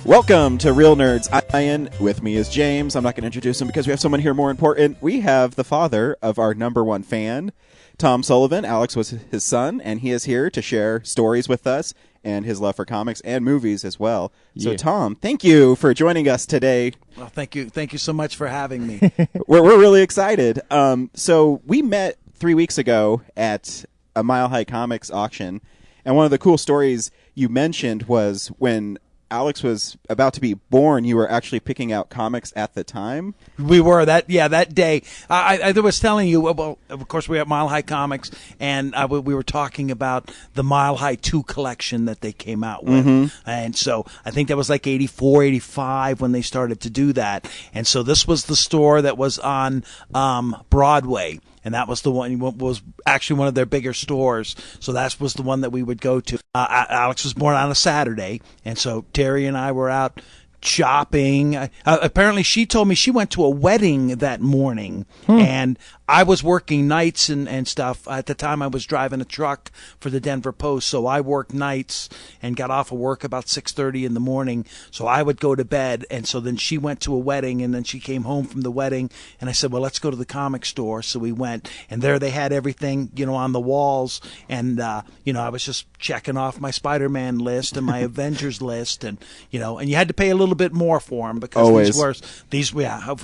Welcome to Real Nerds. Ian, with me is James. I'm not going to introduce him because we have someone here more important. We have the father of our number one fan, Tom Sullivan. Alex was his son, and he is here to share stories with us and his love for comics and movies as well. So, Tom, thank you for joining us today. Well, thank you. Thank you so much for having me. We're really excited. So we met 3 weeks ago at a Mile High Comics auction, and one of the cool stories you mentioned was when Alex was about to be born, you were actually picking out comics at the time. We were that day. I was telling you, well, of course, we have Mile High Comics, and we were talking about the Mile High 2 collection that they came out with. Mm-hmm. And so I think that was like 84, 85 when they started to do that. And so this was the store that was on Broadway. And that was the one, was actually one of their bigger stores. So that was the one that we would go to. Alex was born on a Saturday. And so Terry and I were out shopping. Apparently she told me she went to a wedding that morning. And I was working nights and stuff. At the time, I was driving a truck for the Denver Post, so I worked nights and got off of work about 6:30 in the morning. So I would go to bed, and so then she went to a wedding, and then she came home from the wedding, and I said, well, let's go to the comic store. So we went, and there they had everything, on the walls, and, I was just checking off my Spider-Man list and my Avengers list, and you had to pay a little bit more for them because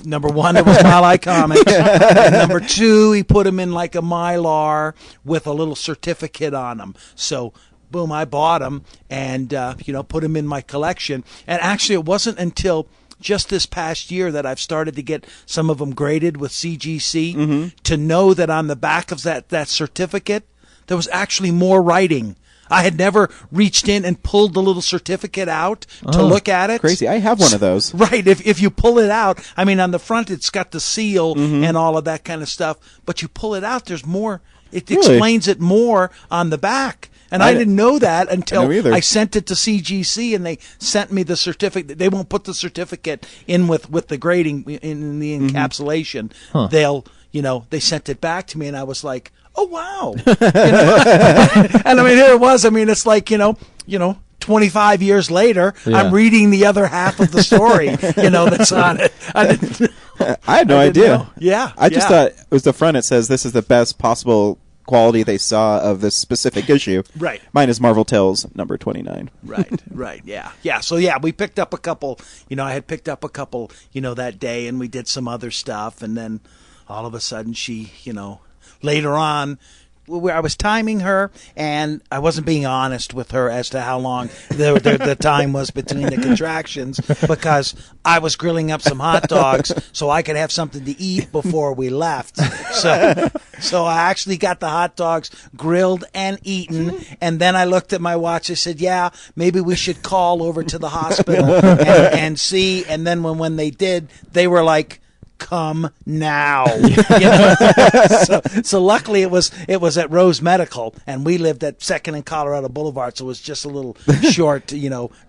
number one, it was Mile High Comics, and number two, he put them in like a Mylar with a little certificate on them. So, boom, I bought them and, put them in my collection. And actually, it wasn't until just this past year that I've started to get some of them graded with CGC to know that on the back of that certificate, there was actually more writing. I had never reached in and pulled the little certificate out to look at it. Crazy. I have one of those. Right. If you pull it out, I mean, on the front, it's got the seal and all of that kind of stuff. But you pull it out, there's more. It explains it more on the back. And I didn't know that until I sent it to CGC, and they sent me the certificate. They won't put the certificate in with the grading in the encapsulation. They'll, they sent it back to me, and I was like, oh, wow. And I mean, here it was. I mean, it's like, 25 years later, I'm reading the other half of the story, that's on it. I had no idea. Know. Yeah. I just thought it was the front. It says this is the best possible quality they saw of this specific issue. Right. Mine is Marvel Tales number 29. Right. Yeah. Yeah. So, we picked up a couple, I had picked up a couple, that day, and we did some other stuff. And then all of a sudden she, later on, I was timing her, and I wasn't being honest with her as to how long the time was between the contractions, because I was grilling up some hot dogs so I could have something to eat before we left. So I actually got the hot dogs grilled and eaten, and then I looked at my watch. I said, yeah, maybe we should call over to the hospital and see. And then when they did, they were like, come now. So luckily it was at Rose Medical, and we lived at 2nd and Colorado Boulevard, so it was just a little short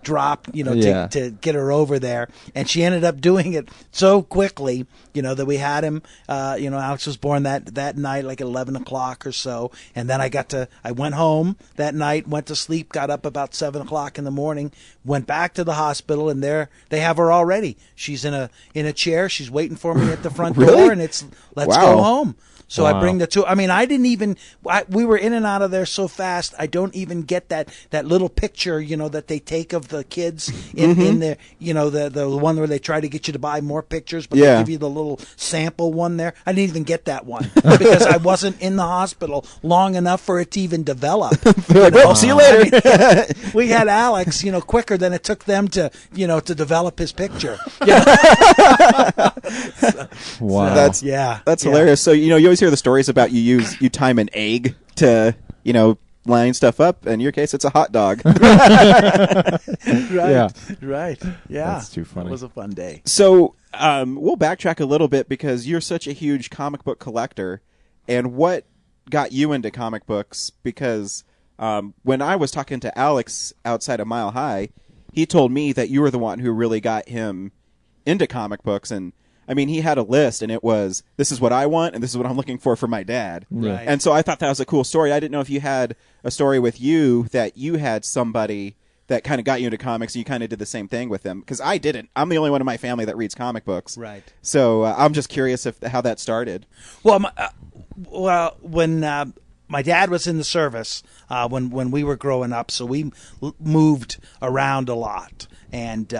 drop to get her over there, and she ended up doing it so quickly that we had him. Alex was born that night, like at 11 o'clock or so, and then I went home that night, went to sleep, got up about 7 o'clock in the morning, went back to the hospital, and there they have her already. She's in a chair. She's waiting for me at the front door, and it's let's go home. So I bring the two. I mean, I didn't even. We were in and out of there so fast. I don't even get that little picture, that they take of the kids in there. The one where they try to get you to buy more pictures, but they give you the little sample one there. I didn't even get that one because I wasn't in the hospital long enough for it to even develop. Well, see you later. I mean, we had Alex, quicker than it took them to develop his picture. Wow, that's hilarious. So you always hear the stories about you time an egg to line stuff up. In your case, it's a hot dog. Right. Yeah, that's too funny. It was a fun day. So we'll backtrack a little bit because you're such a huge comic book collector, and what got you into comic books? Because when I was talking to Alex outside of Mile High, he told me that you were the one who really got him into comic books. And I mean, he had a list, and it was, this is what I want, and this is what I'm looking for my dad. Right. And so I thought that was a cool story. I didn't know if you had a story with you that you had somebody that kind of got you into comics, and you kind of did the same thing with them? Because I didn't. I'm the only one in my family that reads comic books. Right. So I'm just curious how that started. Well, when my dad was in the service, when we were growing up, so we moved around a lot, and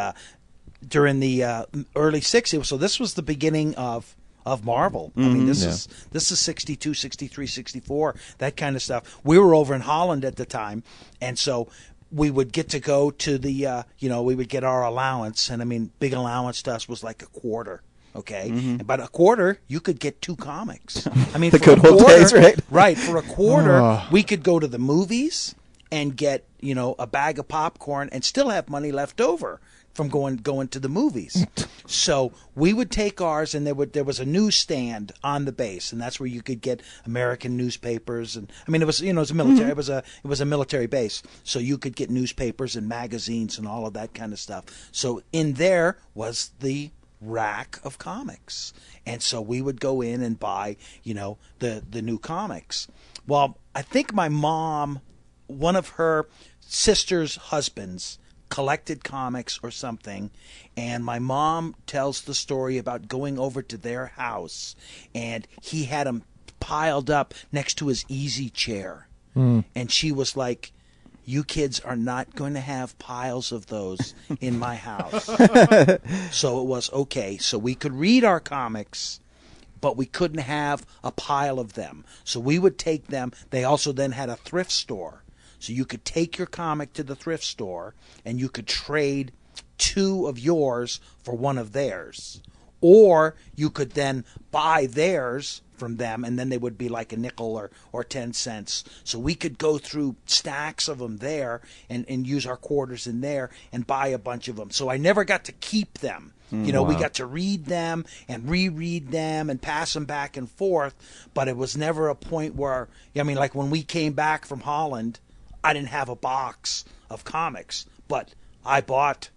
during the early '60s, so this was the beginning of Marvel. I mean, this is 62, 63, 64, that kind of stuff. We were over in Holland at the time, and so we would get to go to the, we would get our allowance, and I mean, big allowance to us was like a quarter. Okay, but a quarter you could get 2 comics. I mean, the for good a old quarter, days, right? Right, for a quarter we could go to the movies and get a bag of popcorn and still have money left over from going to the movies. So we would take ours, and there was a newsstand on the base, and that's where you could get American newspapers. And I mean, it was it was a military it was a military base, so you could get newspapers and magazines and all of that kind of stuff. So in there was the rack of comics, and so we would go in and buy the new comics. Well, I think my mom, one of her sister's husbands, collected comics or something, and my mom tells the story about going over to their house, and he had them piled up next to his easy chair, and she was like, "You kids are not going to have piles of those in my house." So it was okay. So we could read our comics, but we couldn't have a pile of them. So we would take them. They also then had a thrift store. So you could take your comic to the thrift store, and you could trade 2 of yours for 1 of theirs. Or you could then buy theirs from them, and then they would be like a nickel or 10 cents. So we could go through stacks of them there and use our quarters in there and buy a bunch of them. So I never got to keep them. We got to read them and reread them and pass them back and forth, but it was never a point where, like when we came back from Holland, I didn't have a box of comics, but I bought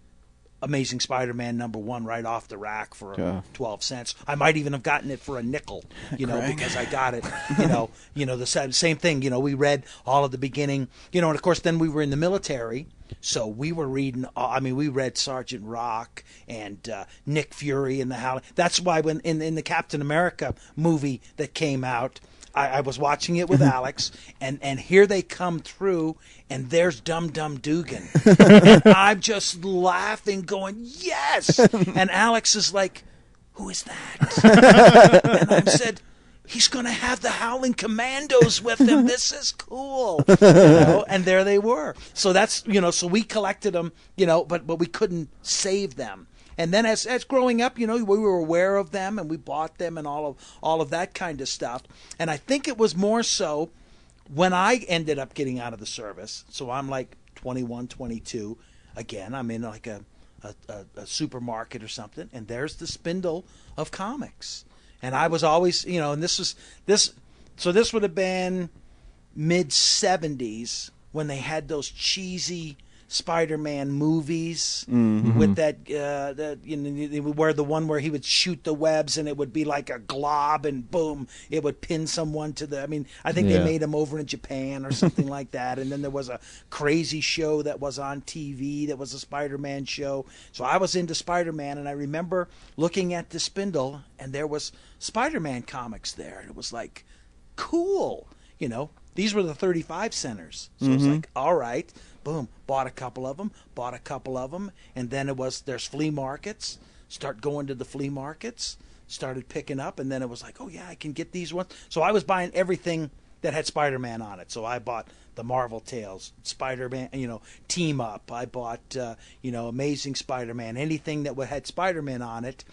Amazing Spider-Man #1 right off the rack for 12 cents. I might even have gotten it for a nickel, because I got it. The same thing. We read all of the beginning, and of course then we were in the military, so we were reading. We read Sergeant Rock and Nick Fury and the Howling. That's why when in the Captain America movie that came out, I was watching it with Alex, and here they come through, and there's Dum Dum Dugan. And I'm just laughing, going, yes! And Alex is like, who is that? And I said, he's going to have the Howling Commandos with him. This is cool. And there they were. So that's, so we collected them, but we couldn't save them. And then as growing up, we were aware of them, and we bought them and all of that kind of stuff. And I think it was more so when I ended up getting out of the service. So I'm like 21, 22. Again, I'm in like a supermarket or something, and there's the spindle of comics. And I was always, and this would have been mid-'70s when they had those cheesy Spider-Man movies with that where the one where he would shoot the webs and it would be like a glob and boom, it would pin someone to the. I think they made him over in Japan or something like that. And then there was a crazy show that was on TV that was a Spider-Man show. So I was into Spider-Man, and I remember looking at the spindle, and there was Spider-Man comics there, and it was like cool, These were the 35 centers, so it's like, all right. Boom, bought a couple of them, and then there's flea markets. Start going to the flea markets, started picking up, and then it was like, oh yeah, I can get these ones. So I was buying everything that had Spider-Man on it. So I bought the Marvel Tales, Spider-Man, Team Up. I bought, Amazing Spider-Man, anything that had Spider-Man on it.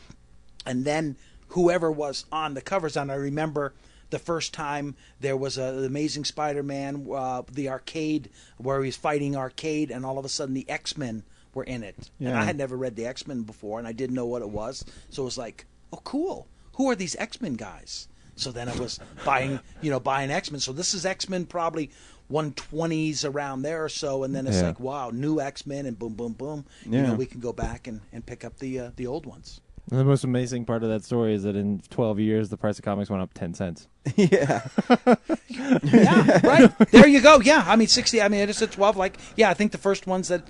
And then whoever was on the covers, and I remember the first time there was an Amazing Spider-Man, the arcade where he was fighting Arcade, and all of a sudden the X-Men were in it. Yeah. And I had never read the X-Men before, and I didn't know what it was. So it was like, oh, cool. Who are these X-Men guys? So then I was buying X-Men. So this is X-Men probably 120s around there or so, and then it's like, wow, new X-Men, and boom, boom, boom. Yeah. We can go back and pick up the old ones. And the most amazing part of that story is that in 12 years, the price of comics went up 10 cents. Yeah. Yeah, right. There you go. Yeah, 60. It's at 12. I think the first ones that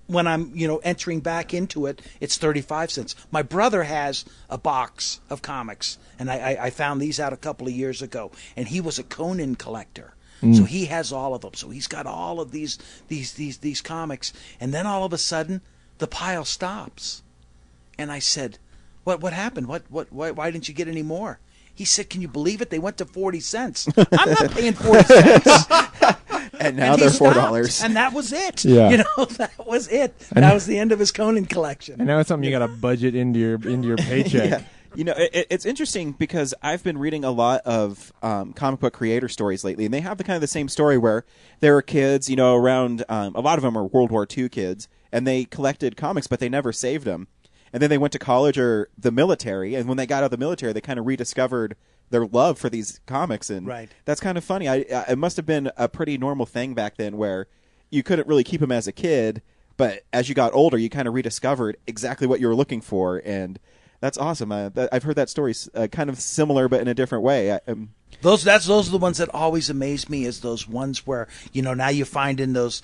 when I'm, entering back into it, it's 35 cents. My brother has a box of comics, and I found these out a couple of years ago, and he was a Conan collector. So he has all of them. So he's got all of these comics, and then all of a sudden, the pile stops. And I said, "What happened? Why didn't you get any more?" He said, "Can you believe it? They went to 40 cents. I'm not paying 40 cents." And now they're $4. And that was it. Yeah. That was it. That was the end of his Conan collection. And now it's something you got to budget into your paycheck. Yeah. It's interesting because I've been reading a lot of comic book creator stories lately, and they have the same story where there are kids, around, a lot of them are World War II kids, and they collected comics, but they never saved them. And then they went to college or the military, and when they got out of the military, they kind of rediscovered their love for these comics, and that's kind of funny. It must have been a pretty normal thing back then where you couldn't really keep them as a kid, but as you got older, you kind of rediscovered exactly what you were looking for, and that's awesome. I've heard that story kind of similar, but in a different way. Those are the ones that always amaze me, is those ones where now you find in those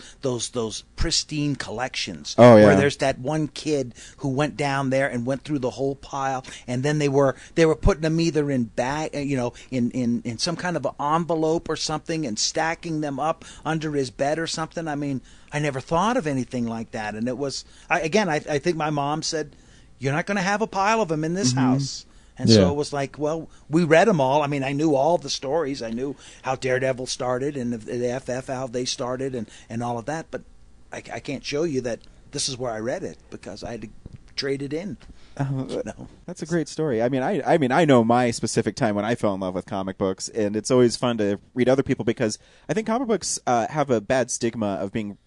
pristine collections where there's that one kid who went down there and went through the whole pile, and then they were putting them either in bag, in some kind of an envelope or something, and stacking them up under his bed or something. I mean, I never thought of anything like that, and it was I think my mom said, "You're not going to have a pile of them in this house." And so it was like, well, we read them all. I mean, I knew all the stories. I knew how Daredevil started and the FF, how they started and all of that. But I can't show you that this is where I read it because I had to trade it in. That's a great story. I mean, I know my specific time when I fell in love with comic books, and it's always fun to read other people because I think comic books have a bad stigma of being,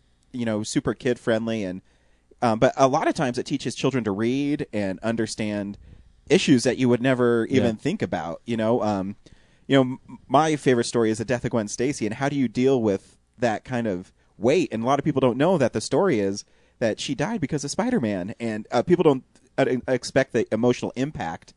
super kid friendly, and but a lot of times it teaches children to read and understand issues that you would never even think about. My favorite story is the death of Gwen Stacy, and how do you deal with that kind of weight? And a lot of people don't know that the story is that she died because of Spider-Man, and people don't expect the emotional impact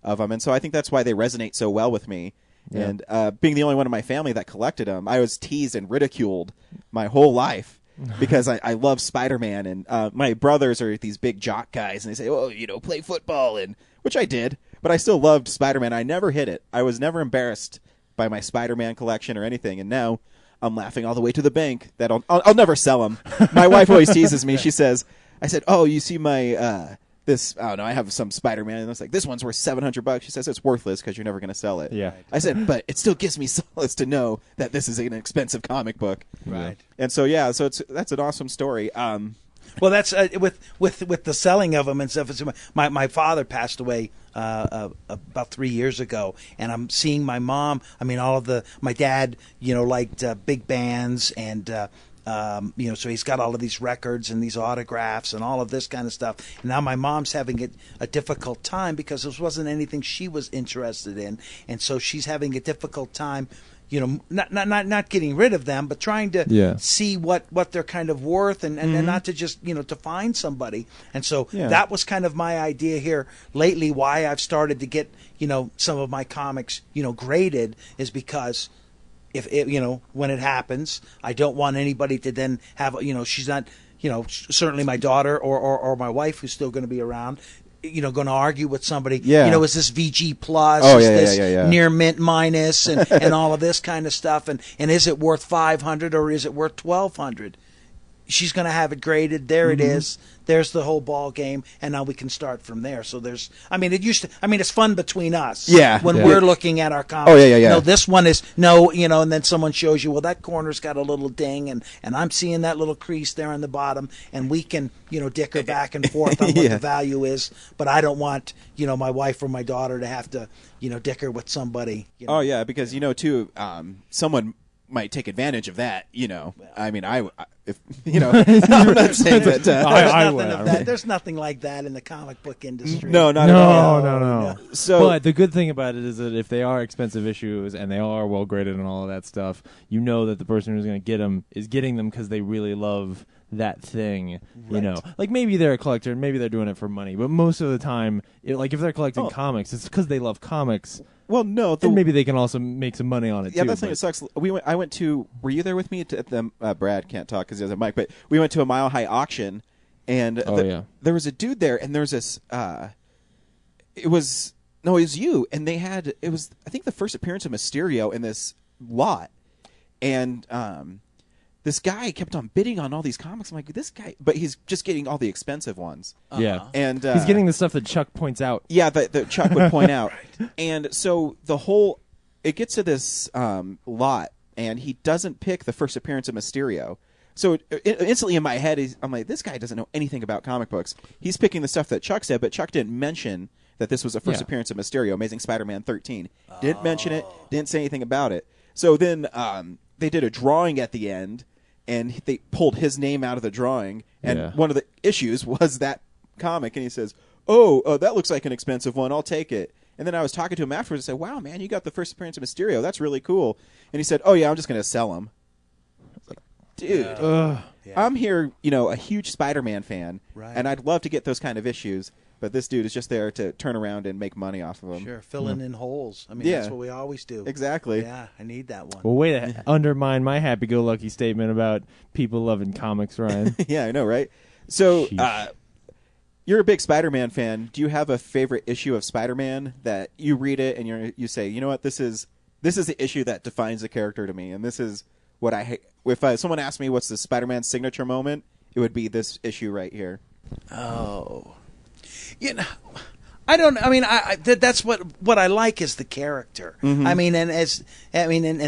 of them, and so I think that's why they resonate so well with me. Yeah. And being the only one in my family that collected them, I was teased and ridiculed my whole life because I love Spider-Man, and my brothers are these big jock guys, and they say, "Oh, play football," and which I did, but I still loved Spider-Man. I never hid it. I was never embarrassed by my Spider-Man collection or anything, and now I'm laughing all the way to the bank that I'll never sell them. My wife always teases me. She says, I said, "Oh, you see my this? Oh no, I have some Spider-Man," and I was like, "This one's worth $700." She says it's worthless because you're never going to sell it. Yeah. I said, "But it still gives me solace to know that this is an expensive comic book." Right. And so that's an awesome story. Well, that's with the selling of them and stuff. My father passed away about 3 years ago, and I'm seeing my mom. I mean, my dad, liked big bands, and so he's got all of these records and these autographs and all of this kind of stuff. And now my mom's having a difficult time because this wasn't anything she was interested in, and so she's having a difficult time. Not getting rid of them, but trying to see what they're kind of worth, and not to just to find somebody. And so that was kind of my idea here lately. Why I've started to get some of my comics graded is because if it, when it happens, I don't want anybody to then have she's not certainly my daughter or my wife who's still going to be around. Going to argue with somebody. Yeah. Is this VG plus? Oh, is yeah, this yeah. near mint minus and all of this kind of stuff? And is it worth 500 or is it worth 1,200? She's going to have it graded. There it is. There's the whole ball game, and now we can start from there. So it's fun between us. Yeah. When we're looking at our comics. Oh, yeah. No, this one is and then someone shows you, well, that corner's got a little ding, and I'm seeing that little crease there on the bottom, and we can, dicker back and forth on what the value is. But I don't want, my wife or my daughter to have to, dicker with somebody. Oh, yeah, because, too, someone might take advantage of that, I mean, I'm not saying that. There's nothing like that in the comic book industry. No, not at all. No. But the good thing about it is that if they are expensive issues and they are well graded and all of that stuff, that the person who's going to get them is getting them because they really love that thing, like maybe they're a collector and maybe they're doing it for money, but most of the time, if they're collecting comics, it's because they love comics. Well, no, and maybe they can also make some money on it. Yeah, too, that's the thing. It sucks. Were you there with me at the? Brad can't talk because he has a mic, but we went to a Mile High auction, And there was a dude there, and there was this. It was you, and it was I think the first appearance of Mysterio in this lot, and this guy kept on bidding on all these comics. I'm like, this guy, but he's just getting all the expensive ones. Yeah, and he's getting the stuff that Chuck points out. Yeah, that Chuck would point out. Right. And so it gets to this lot, and he doesn't pick the first appearance of Mysterio. So instantly in my head, I'm like, this guy doesn't know anything about comic books. He's picking the stuff that Chuck said, but Chuck didn't mention that this was the first appearance of Mysterio, Amazing Spider-Man 13. Didn't mention it, didn't say anything about it. So then they did a drawing at the end, and they pulled his name out of the drawing, and one of the issues was that comic, and he says, that looks like an expensive one, I'll take it. And then I was talking to him afterwards and said, wow, man, you got the first appearance of Mysterio, that's really cool. And he said, oh yeah, I'm just going to sell him. Dude, I'm here, a huge Spider-Man fan, and I'd love to get those kind of issues, but this dude is just there to turn around and make money off of them. Sure, filling in holes. I mean, that's what we always do. Exactly. Yeah, I need that one. Well, way to undermine my happy-go-lucky statement about people loving comics, Ryan. Yeah, I know, right? So, you're a big Spider-Man fan. Do you have a favorite issue of Spider-Man that you read it and you say, you know what, this is the issue that defines the character to me, and this is what I hate. If someone asked me what's the Spider-Man signature moment, it would be this issue right here. Oh, I don't. I mean, that's what I like is the character. Mm-hmm. I mean, and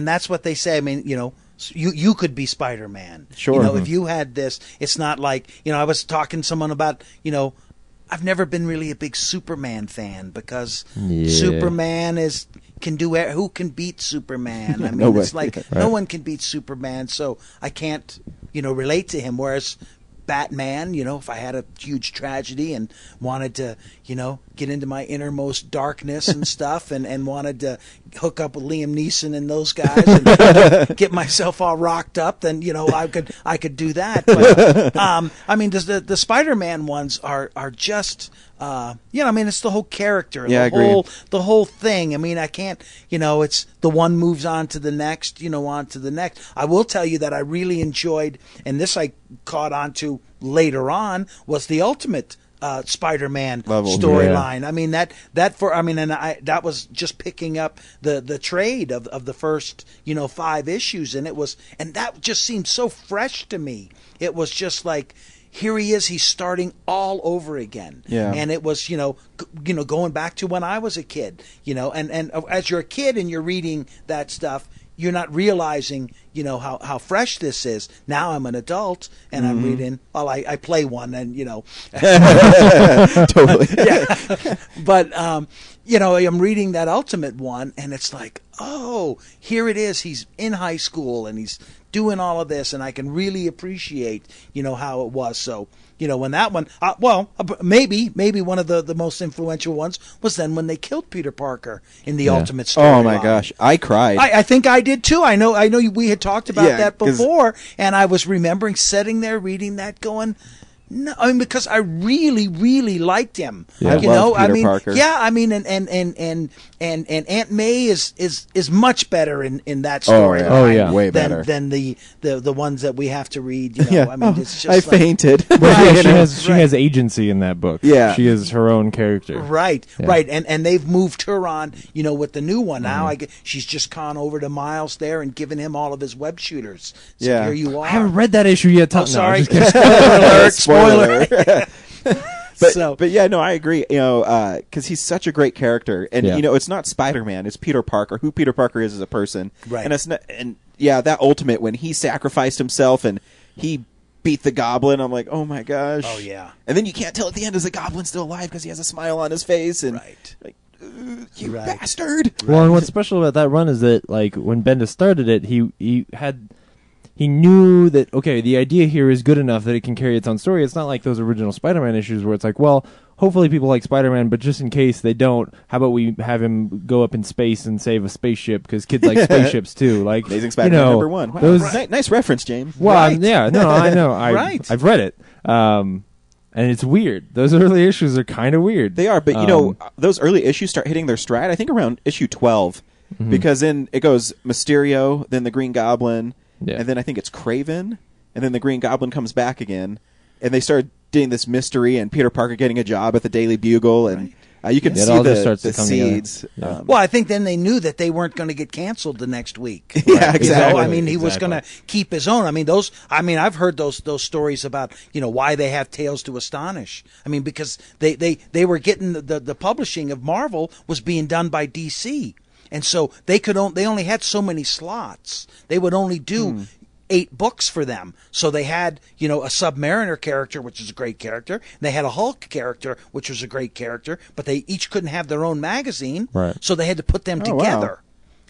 that's what they say. I mean, you could be Spider-Man. Sure. If you had this, it's not like I was talking to someone about I've never been really a big Superman fan because Superman can do who can beat Superman? I mean, it's like no one can beat Superman, so I can't relate to him. Whereas Batman, if I had a huge tragedy and wanted to, get into my innermost darkness and stuff and wanted to hook up with Liam Neeson and those guys and get myself all rocked up, then, I could do that. But, I mean, the Spider-Man ones are just, I mean, it's the whole character, the whole thing. I mean, I can't, it's the one moves on to the next, on to the next. I will tell you that I really enjoyed, and this I caught on to later on, was the Ultimate Spider-Man storyline. I mean that was just picking up the trade of the first 5 issues, and that just seemed so fresh to me. It was just like, here he is, he's starting all over again. Yeah. And it was, going back to when I was a kid, and as you're a kid and you're reading that stuff, you're not realizing, how fresh this is. Now I'm an adult and I'm reading, I play one and, Totally. Yeah. But, I'm reading that Ultimate one and it's like, oh, here it is. He's in high school and he's doing all of this, and I can really appreciate, how it was. So, when that one, maybe one of the most influential ones was then when they killed Peter Parker in the Ultimate story. Oh my gosh, I cried. I think I did too. I know we had talked about that before, and I was remembering sitting there reading that going, no, I mean, because I really, really liked him. Yeah, Peter Parker. Yeah, I mean, and Aunt May is much better in that story. Way better than the ones that we have to read. I mean, it's just fainted. Well, she has agency in that book. Yeah, she is her own character. Right, right, and they've moved her on. with the new one now. She's just gone over to Miles there and given him all of his web shooters. So here you are. I haven't read that issue yet. Sorry. Spoiler alert. But yeah, no, I agree. Because he's such a great character, and it's not Spider-Man; it's Peter Parker. Who Peter Parker is as a person, right? And it's not, that Ultimate when he sacrificed himself and he beat the Goblin. I'm like, oh my gosh, oh yeah. And then you can't tell at the end is the Goblin still alive because he has a smile on his face, and you bastard. Well, and what's special about that run is that when Bendis started it, he knew that, okay, the idea here is good enough that it can carry its own story. It's not like those original Spider-Man issues where it's like, well, hopefully people like Spider-Man, but just in case they don't, how about we have him go up in space and save a spaceship, because kids like spaceships too. Like Amazing Spider-Man #1. Wow. Nice reference, James. Well, right. I know. Right. I've read it. And it's weird. Those early issues are kind of weird. They are, but those early issues start hitting their stride, I think, around issue 12, because then it goes Mysterio, then the Green Goblin, and then I think it's Kraven, and then the Green Goblin comes back again, and they start doing this mystery, and Peter Parker getting a job at the Daily Bugle, and you can It see all just starts the to come together. seeds. Yeah. Well, I think then they knew that they weren't going to get canceled the next week. Yeah, exactly. I mean, he was going to keep his own. I mean, I've heard those stories about, why they have Tales to Astonish. I mean, because they were getting the publishing of Marvel was being done by DC. And so they only had so many slots. They would only do 8 books for them. So they had, a Submariner character, which is a great character. And they had a Hulk character, which was a great character. But they each couldn't have their own magazine. Right. So they had to put them together.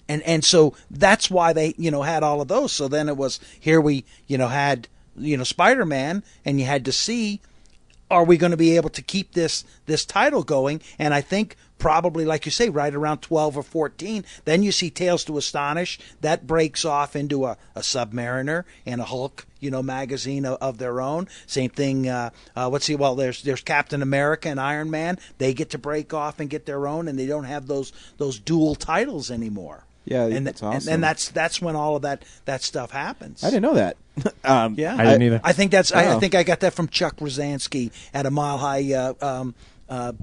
Wow. And so that's why they, had all of those. So then it was, here we, had, Spider-Man, and you had to see, are we going to be able to keep this title going? And I think probably, like you say, right around 12 or 14, then you see Tales to Astonish. That breaks off into a Submariner and a Hulk, magazine of their own. Same thing. There's Captain America and Iron Man. They get to break off and get their own, and they don't have those dual titles anymore. Yeah, that's awesome. And that's when all of that stuff happens. I didn't know that. Yeah, I didn't either. I think I think I got that from Chuck Rosansky at a Mile High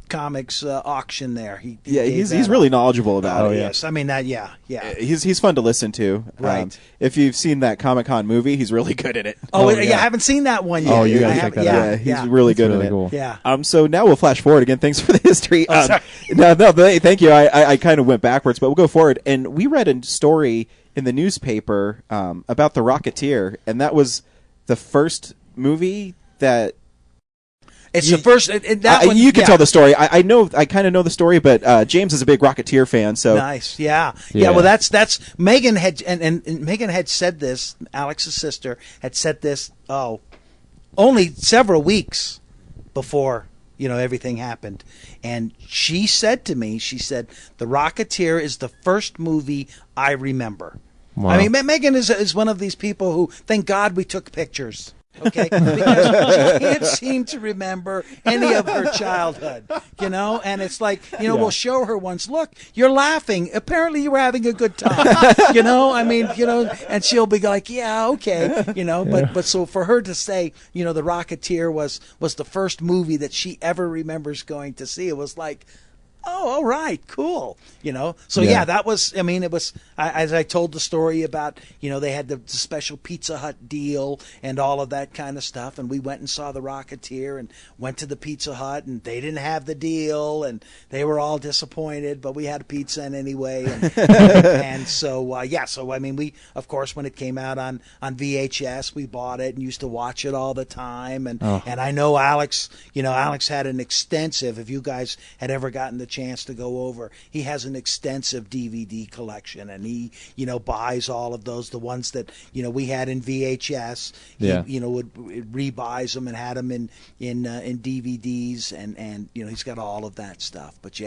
comics auction there. He's really knowledgeable about it. Yes, I mean that. Yeah. He's fun to listen to. Right. If you've seen that Comic-Con movie, he's really good at it. Oh, I haven't seen that one yet. Oh, you gotta check that out. Yeah, he's really good at it. Cool. Yeah. So now we'll flash forward again. Thanks for the history. Sorry. No, thank you. I kind of went backwards, but we'll go forward. And we read a story in the newspaper about the Rocketeer, and that was the first movie that. It's the first. You can tell the story. I know. I kind of know the story, but James is a big Rocketeer fan. So nice. Yeah. Well, that's Megan had and Megan had said this. Alex's sister had said this. Only several weeks before everything happened, and she said to me, she said, "The Rocketeer is the first movie I remember." Wow. I mean, Megan is one of these people who, thank God we took pictures. Okay, because she can't seem to remember any of her childhood, and it's like, we'll show her once, look, you're laughing. Apparently you were having a good time, and she'll be like, yeah, okay, but so for her to say, The Rocketeer was the first movie that she ever remembers going to see, it was like, oh, all right, cool. So that was, it was, as I told the story about, they had the special Pizza Hut deal and all of that kind of stuff. And we went and saw the Rocketeer and went to the Pizza Hut, and they didn't have the deal and they were all disappointed, but we had a pizza anyway. And so we, of course, when it came out on VHS, we bought it and used to watch it all the time. And I know Alex had an extensive, if you guys had ever gotten the chance to go over, he has an extensive DVD collection, and he buys all of those, the ones that we had in VHS. He would rebuys them and had them in DVDs, and he's got all of that stuff. But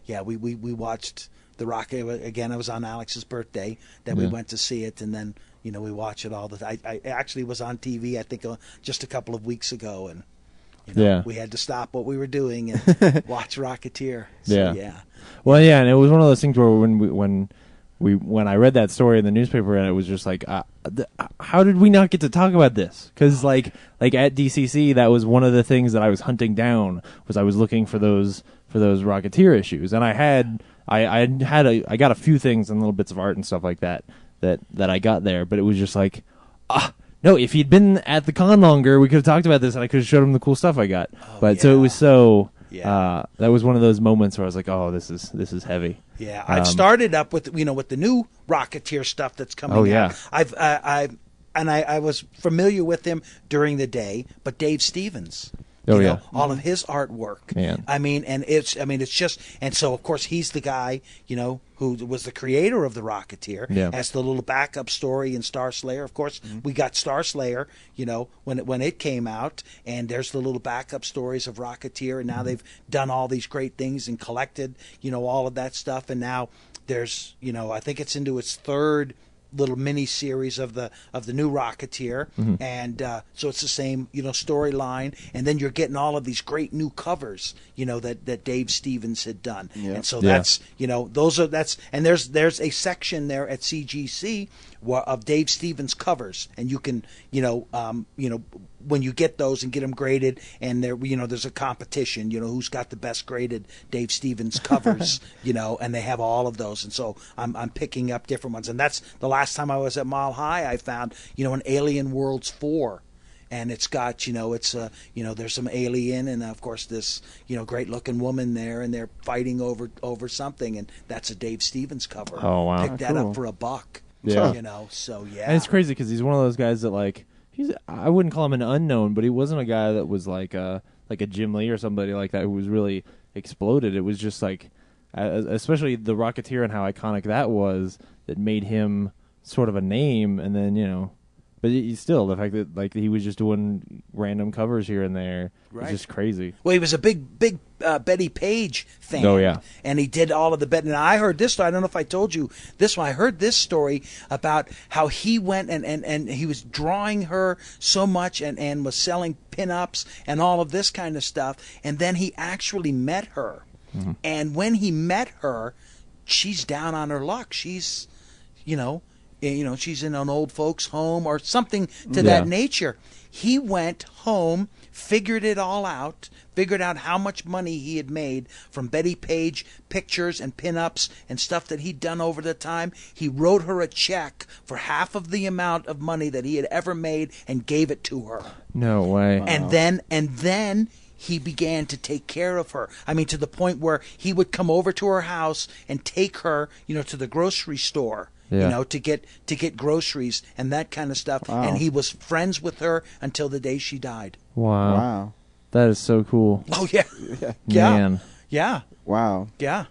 we watched the Rocket again. It was on Alex's birthday that we went to see it, and then we watch it all the time. I actually was on TV, I think, just a couple of weeks ago, and we had to stop what we were doing and watch Rocketeer. So, Well, and it was one of those things where when I read that story in the newspaper, and it was just like, how did we not get to talk about this? Because like at DCC, that was one of the things that I was hunting down, was I was looking for those Rocketeer issues, and I got a few things and little bits of art and stuff like that I got there, but it was just like, no, if he'd been at the con longer, we could have talked about this, and I could have showed him the cool stuff I got. So it was so. That was one of those moments where I was like, "Oh, this is heavy." Yeah, I've started up with with the new Rocketeer stuff that's coming out. I was familiar with him during the day, but Dave Stevens. All of his artwork. Man. It's just, and so of course he's the guy, who was the creator of the Rocketeer. As the little backup story in Star Slayer. Of course, we got Star Slayer, when it came out, and there's the little backup stories of Rocketeer, and now they've done all these great things and collected, all of that stuff, and now there's, I think it's into its third little mini series of the new Rocketeer, and so it's the same storyline, and then you're getting all of these great new covers that Dave Stevens had done, and so that's and there's a section there at CGC of Dave Stevens covers, and you can when you get those and get them graded, and there's a competition, who's got the best graded Dave Stevens covers, and they have all of those, and so I'm picking up different ones, and that's the last time I was at Mile High. I found an Alien Worlds 4. And it's got, there's some alien, and of course this, great looking woman there, and they're fighting over something, and that's a Dave Stevens cover. Oh, wow. Picked that Cool. up for $1. Yeah. So yeah. And it's crazy because he's one of those guys that I wouldn't call him an unknown, but he wasn't a guy that was like a Jim Lee or somebody like that who was really exploded. It was just especially the Rocketeer and how iconic that was, that made him sort of a name, and then but still, the fact that he was just doing random covers here and there is just crazy. Well, he was a big Betty Page fan. Oh, yeah. And he did all of the Betty. And I heard this story. I don't know if I told you this one. I heard this story about how he went and he was drawing her so much and was selling pinups and all of this kind of stuff. And then he actually met her. Mm-hmm. And when he met her, she's down on her luck. She's, she's in an old folks' home or something to that nature. He went home, figured it all out, figured out how much money he had made from Betty Page pictures and pinups and stuff that he'd done over the time. He wrote her a check for half of the amount of money that he had ever made and gave it to her. No way. Wow. And then he began to take care of her. I mean, to the point where he would come over to her house and take her, to the grocery store. Yeah. To get groceries and that kind of stuff. Wow. And he was friends with her until the day she died. Wow. That is so cool. Oh, yeah. Man. Yeah. Wow. Yeah.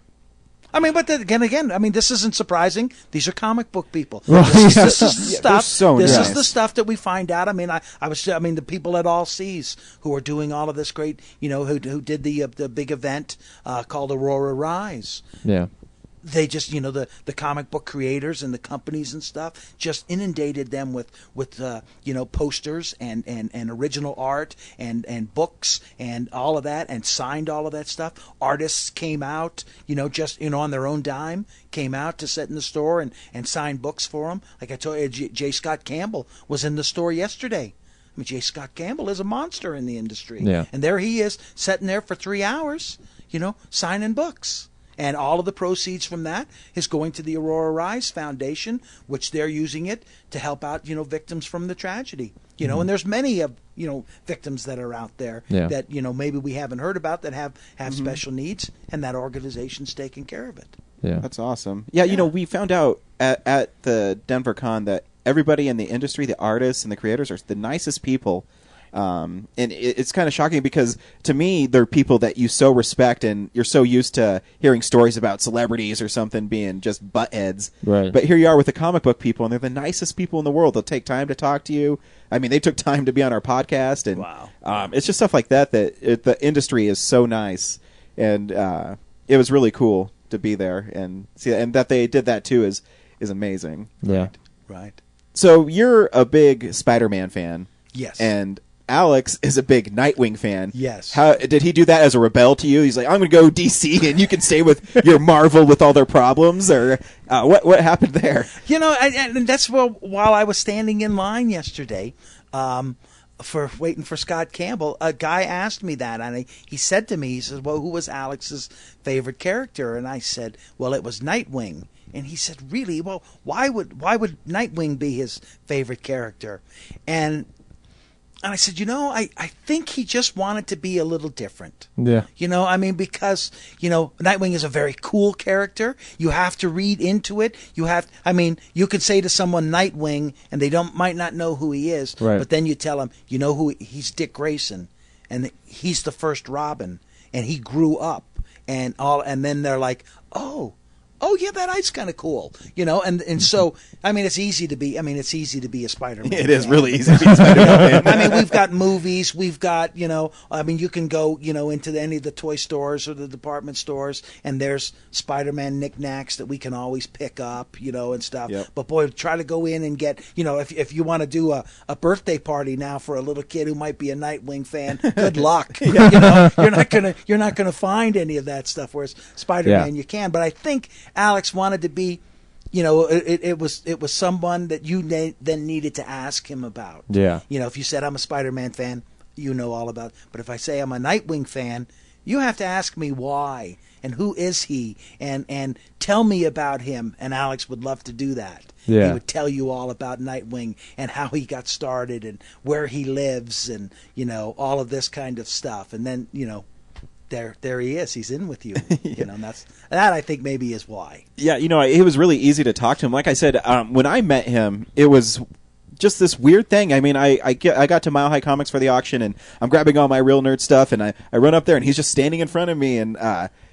I mean, but then again, I mean, this isn't surprising. These are comic book people. Right. This is the stuff. So this nice. is the stuff that we find out. I mean, the people at All Seas who are doing all of this great, who did the big event called Aurora Rise. Yeah. They just, the comic book creators and the companies and stuff just inundated them with posters and original art and books and all of that, and signed all of that stuff. Artists came out, just, on their own dime, came out to sit in the store and sign books for them. Like I told you, J. Scott Campbell was in the store yesterday. I mean, J. Scott Campbell is a monster in the industry. Yeah. And there he is, sitting there for 3 hours, signing books. And all of the proceeds from that is going to the Aurora Rise Foundation, which they're using it to help out, victims from the tragedy. Mm-hmm. And there's many of, victims that are out there that, maybe we haven't heard about that have special needs, and that organization's taking care of it. Yeah. That's awesome. Yeah, we found out at the Denver Con that everybody in the industry, the artists and the creators, are the nicest people. And it's kind of shocking because to me, they're people that you so respect, and you're so used to hearing stories about celebrities or something being just butt heads. Right. But here you are with the comic book people, and they're the nicest people in the world. They'll take time to talk to you. I mean, they took time to be on our podcast, and wow. It's just stuff like that the industry is so nice, and it was really cool to be there and see that, and that they did that too is amazing. Yeah. Right. So you're a big Spider-Man fan. Yes. And Alex is a big Nightwing fan. Yes. How did he do that as a rebel to you? He's like, I'm going to go DC, and you can stay with your Marvel with all their problems, or what happened there? And that's while I was standing in line yesterday, for waiting for Scott Campbell, a guy asked me that, and he said to me, he says, "Well, who was Alex's favorite character?" And I said, "Well, it was Nightwing." And he said, "Really? Well, why would Nightwing be his favorite character?" And I said, I think he just wanted to be a little different. Yeah. Because, Nightwing is a very cool character. You have to read into it. You could say to someone Nightwing and they might not know who he is. Right. But then you tell them, he's Dick Grayson, and he's the first Robin, and he grew up, and then they're like, oh yeah, that is kind of cool, and so it's easy to be a Spider-Man. It is really easy to be a Spider-Man fan. We've got movies, we've got you can go into any of the toy stores or the department stores, and there's Spider-Man knickknacks that we can always pick up, and stuff. Yep. But boy, try to go in and get if you want to do a birthday party now for a little kid who might be a Nightwing fan, good luck. You're not gonna find any of that stuff. Whereas Spider-Man, you can. But I think Alex wanted to be, it was someone that you then needed to ask him about. Yeah. If you said I'm a Spider-Man fan, all about it. But if I say I'm a Nightwing fan, you have to ask me why and who is he and tell me about him. And Alex would love to do that. Yeah. He would tell you all about Nightwing and how he got started and where he lives and all of this kind of stuff. And then there he is. He's in with you. And that I think maybe is why. Yeah, it was really easy to talk to him. Like I said, when I met him, it was just this weird thing. I mean, I got to Mile High Comics for the auction, and I'm grabbing all my Real Nerd stuff, and I run up there, and he's just standing in front of me, and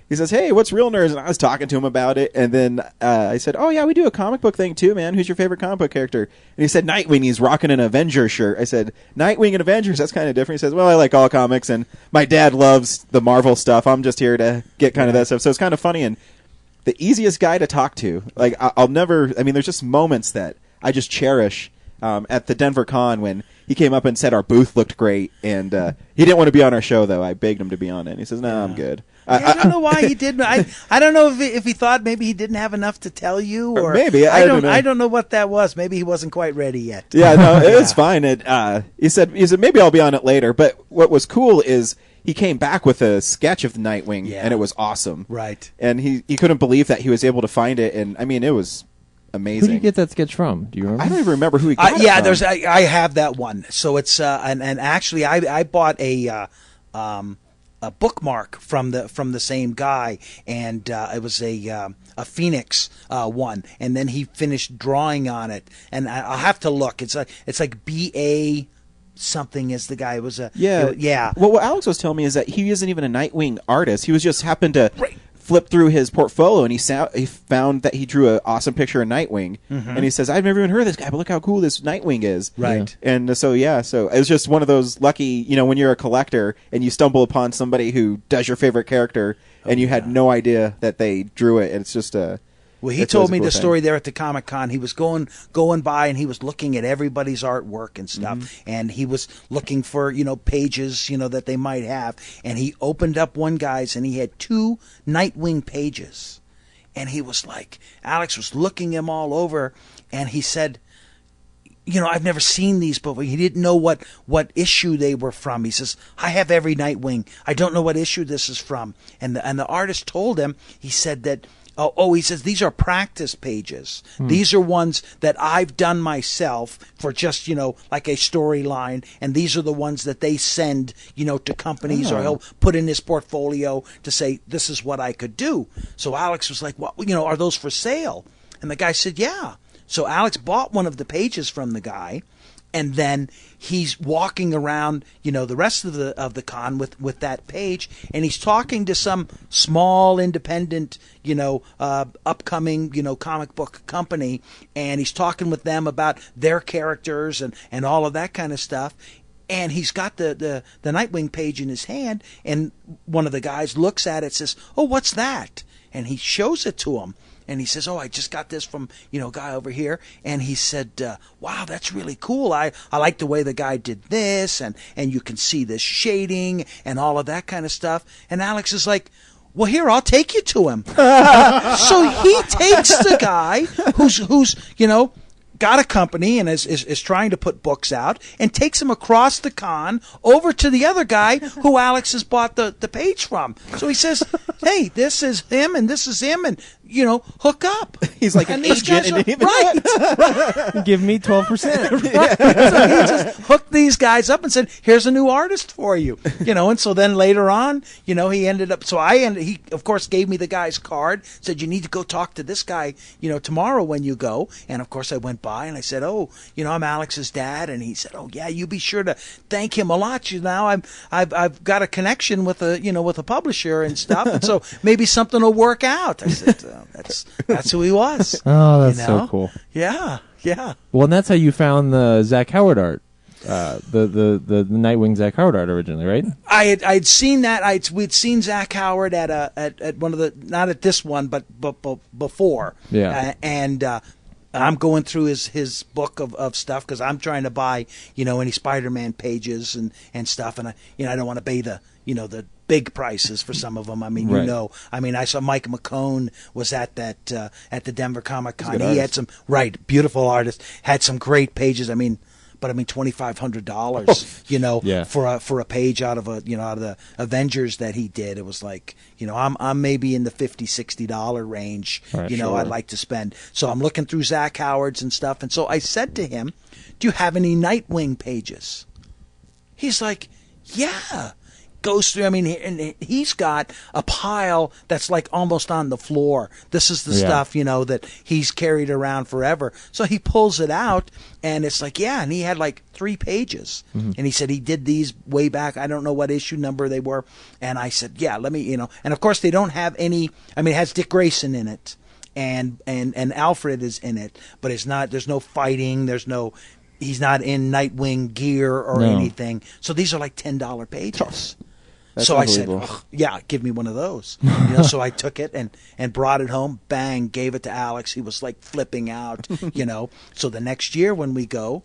he says, "Hey, what's Real Nerds?" And I was talking to him about it, and then I said, "Oh yeah, we do a comic book thing too, man. Who's your favorite comic book character?" And he said, "Nightwing." He's rocking an Avengers shirt. I said, "Nightwing and Avengers, that's kind of different." He says, "Well, I like all comics, and my dad loves the Marvel stuff. I'm just here to get kind of that stuff." So it's kind of funny, and the easiest guy to talk to. Like, I'll never, I mean, there's just moments that I just cherish. At the Denver Con when he came up and said our booth looked great, and he didn't want to be on our show, though. I begged him to be on it, and he says, "No, I'm good." I don't know why he didn't. I don't know if he thought maybe he didn't have enough to tell you, or maybe I don't know. I don't know what that was. Maybe he wasn't quite ready yet. Yeah, no, it's fine. He said maybe I'll be on it later. But what was cool is he came back with a sketch of the Nightwing, and it was awesome. Right. And he couldn't believe that he was able to find it, and I mean, it was amazing. Who did you get that sketch from? Do you remember? I don't even remember who he got it from. I have that one. So it's and actually I bought a bookmark from the same guy, and it was a Phoenix one, and then he finished drawing on it, and I'll have to look. It's like BA something is the guy. It was yeah. Well, what Alex was telling me is that he isn't even a Nightwing artist. He was just happened to Right. flip through his portfolio, and he found that he drew an awesome picture of Nightwing, and he says, "I've never even heard of this guy, but look how cool this Nightwing is." Right. And so it was just one of those lucky, when you're a collector and you stumble upon somebody who does your favorite character, and you had no idea that they drew it. And it's just Well, he told me the story there at the Comic Con. He was going by, and he was looking at everybody's artwork and stuff, and he was looking for pages that they might have, and he opened up one guy's, and he had 2 Nightwing pages, and he was like, Alex was looking him all over, and he said, I've never seen these before. He didn't know what issue they were from. He says, I have every Nightwing. I don't know what issue this is from. And the artist told him, he said that, he says, these are practice pages. These are ones that I've done myself for just, like a storyline. And these are the ones that they send, to companies, or he'll put in his portfolio to say, this is what I could do. So Alex was like, well, are those for sale? And the guy said, yeah. So Alex bought one of the pages from the guy, and then he's walking around, the rest of the con with that page, and he's talking to some small independent, upcoming, comic book company, and he's talking with them about their characters and all of that kind of stuff. And he's got the Nightwing page in his hand, and one of the guys looks at it, says, "Oh, what's that?" And he shows it to him. And he says, "Oh, I just got this from, a guy over here." And he said, "Wow, that's really cool. I like the way the guy did this, and you can see this shading and all of that kind of stuff." And Alex is like, "Well, here, I'll take you to him." So he takes the guy who's got a company and is trying to put books out, and takes him across the con over to the other guy who Alex has bought the page from. So he says, "Hey, this is him and this is him, and hook up." He's like an agent. Right. Give me 12%. Right. So he just hooked these guys up and said, "Here's a new artist for you." And so then later on, he ended up. So he of course gave me the guy's card. Said, "You need to go talk to this guy, tomorrow when you go." And of course I went by and I said, "Oh, I'm Alex's dad." And he said, "Oh yeah, you be sure to thank him a lot. Now I've got a connection with a publisher and stuff, and so maybe something will work out." I said, "That's who he was." Oh, that's so cool. Yeah. Well, and that's how you found the Zach Howard art, the Nightwing Zach Howard art originally, right? I'd seen that. We'd seen Zach Howard at one of the, not at this one, but before. Yeah. And I'm going through his book of stuff, because I'm trying to buy any Spider-Man pages and stuff, and I don't want to pay the big prices for some of them. I mean, Right. I mean, I saw Mike McCone was at that at the Denver Comic Con. good He had some beautiful artist, had some great pages. I mean, $2,500, Yeah. for a page out of out of the Avengers that he did. It was like, I'm maybe in the $50-$60 range. Right, I'd like to spend. So I'm looking through Zach Howard's and stuff, and so I said to him, "Do you have any Nightwing pages?" He's like, "Yeah." Goes through. I mean, and he's got a pile that's like almost on the floor. This is the stuff that he's carried around forever. So he pulls it out, and it's like, and he had like 3 pages, and he said he did these way back. I don't know what issue number they were, and I said, let me, and of course they don't have any. I mean, it has Dick Grayson in it, and Alfred is in it, but it's not. There's no fighting. He's not in Nightwing gear or anything. So these are like $10 pages. That's so I said, unbelievable. give me one of those. So I took it and brought it home, bang, gave it to Alex. He was like flipping out, So the next year when we go,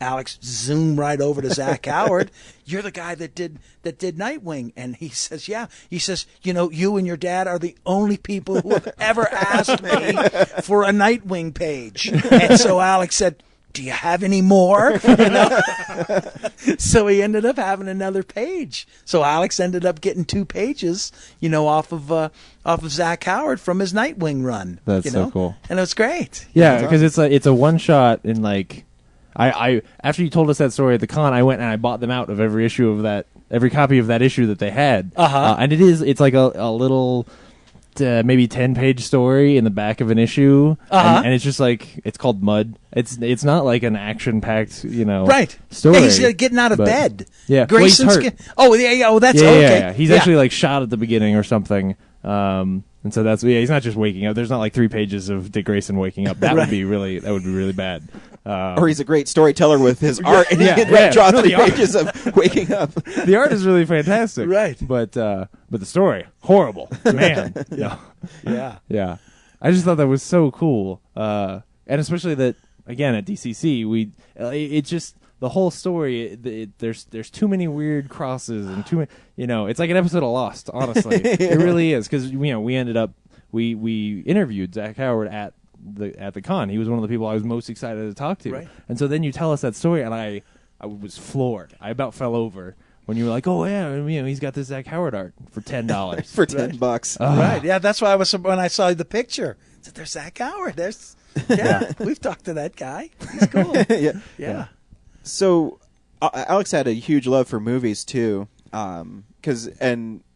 Alex zoomed right over to Zach Howard. "You're the guy that did Nightwing." And he says, "Yeah." He says, "You and your dad are the only people who have ever asked me for a Nightwing page." And so Alex said, "Do you have any more?" So he ended up having another page. So Alex ended up getting 2 pages, off of Zach Howard from his Nightwing run. That's so cool. And it was great. Yeah, because it's a one shot in like. I after you told us that story at the con, I went and I bought them out of every copy of that issue that they had. And it's like a little. Maybe 10-page story in the back of an issue, and it's just like it's called Mud. It's not like an action-packed, right story. Yeah, he's getting out of bed. Yeah, Grayson's well, he's hurt. That's yeah, okay. Yeah. He's actually like shot at the beginning or something. And so he's not just waking up. There's not like 3 pages of Dick Grayson waking up. That would be really bad. Or he's a great storyteller with his art, and he can draw 3 pages of waking up. The art is really fantastic, right? But the story horrible, man. Yeah. I just thought that was so cool, and especially that again at DCC, it's just the whole story. There's too many weird crosses and too many. It's like an episode of Lost. Honestly, it really is because we ended up we interviewed Zach Howard at the con. He was one of the people I was most excited to talk to. Right. And so then you tell us that story, and I was floored. I about fell over when you were like, "Oh yeah, he's got this Zach Howard art for $10 for $10." Right? Yeah, that's why I was when I saw the picture. I said, "There's Zach Howard. We've talked to that guy. He's cool." Yeah. So Alex had a huge love for movies too, and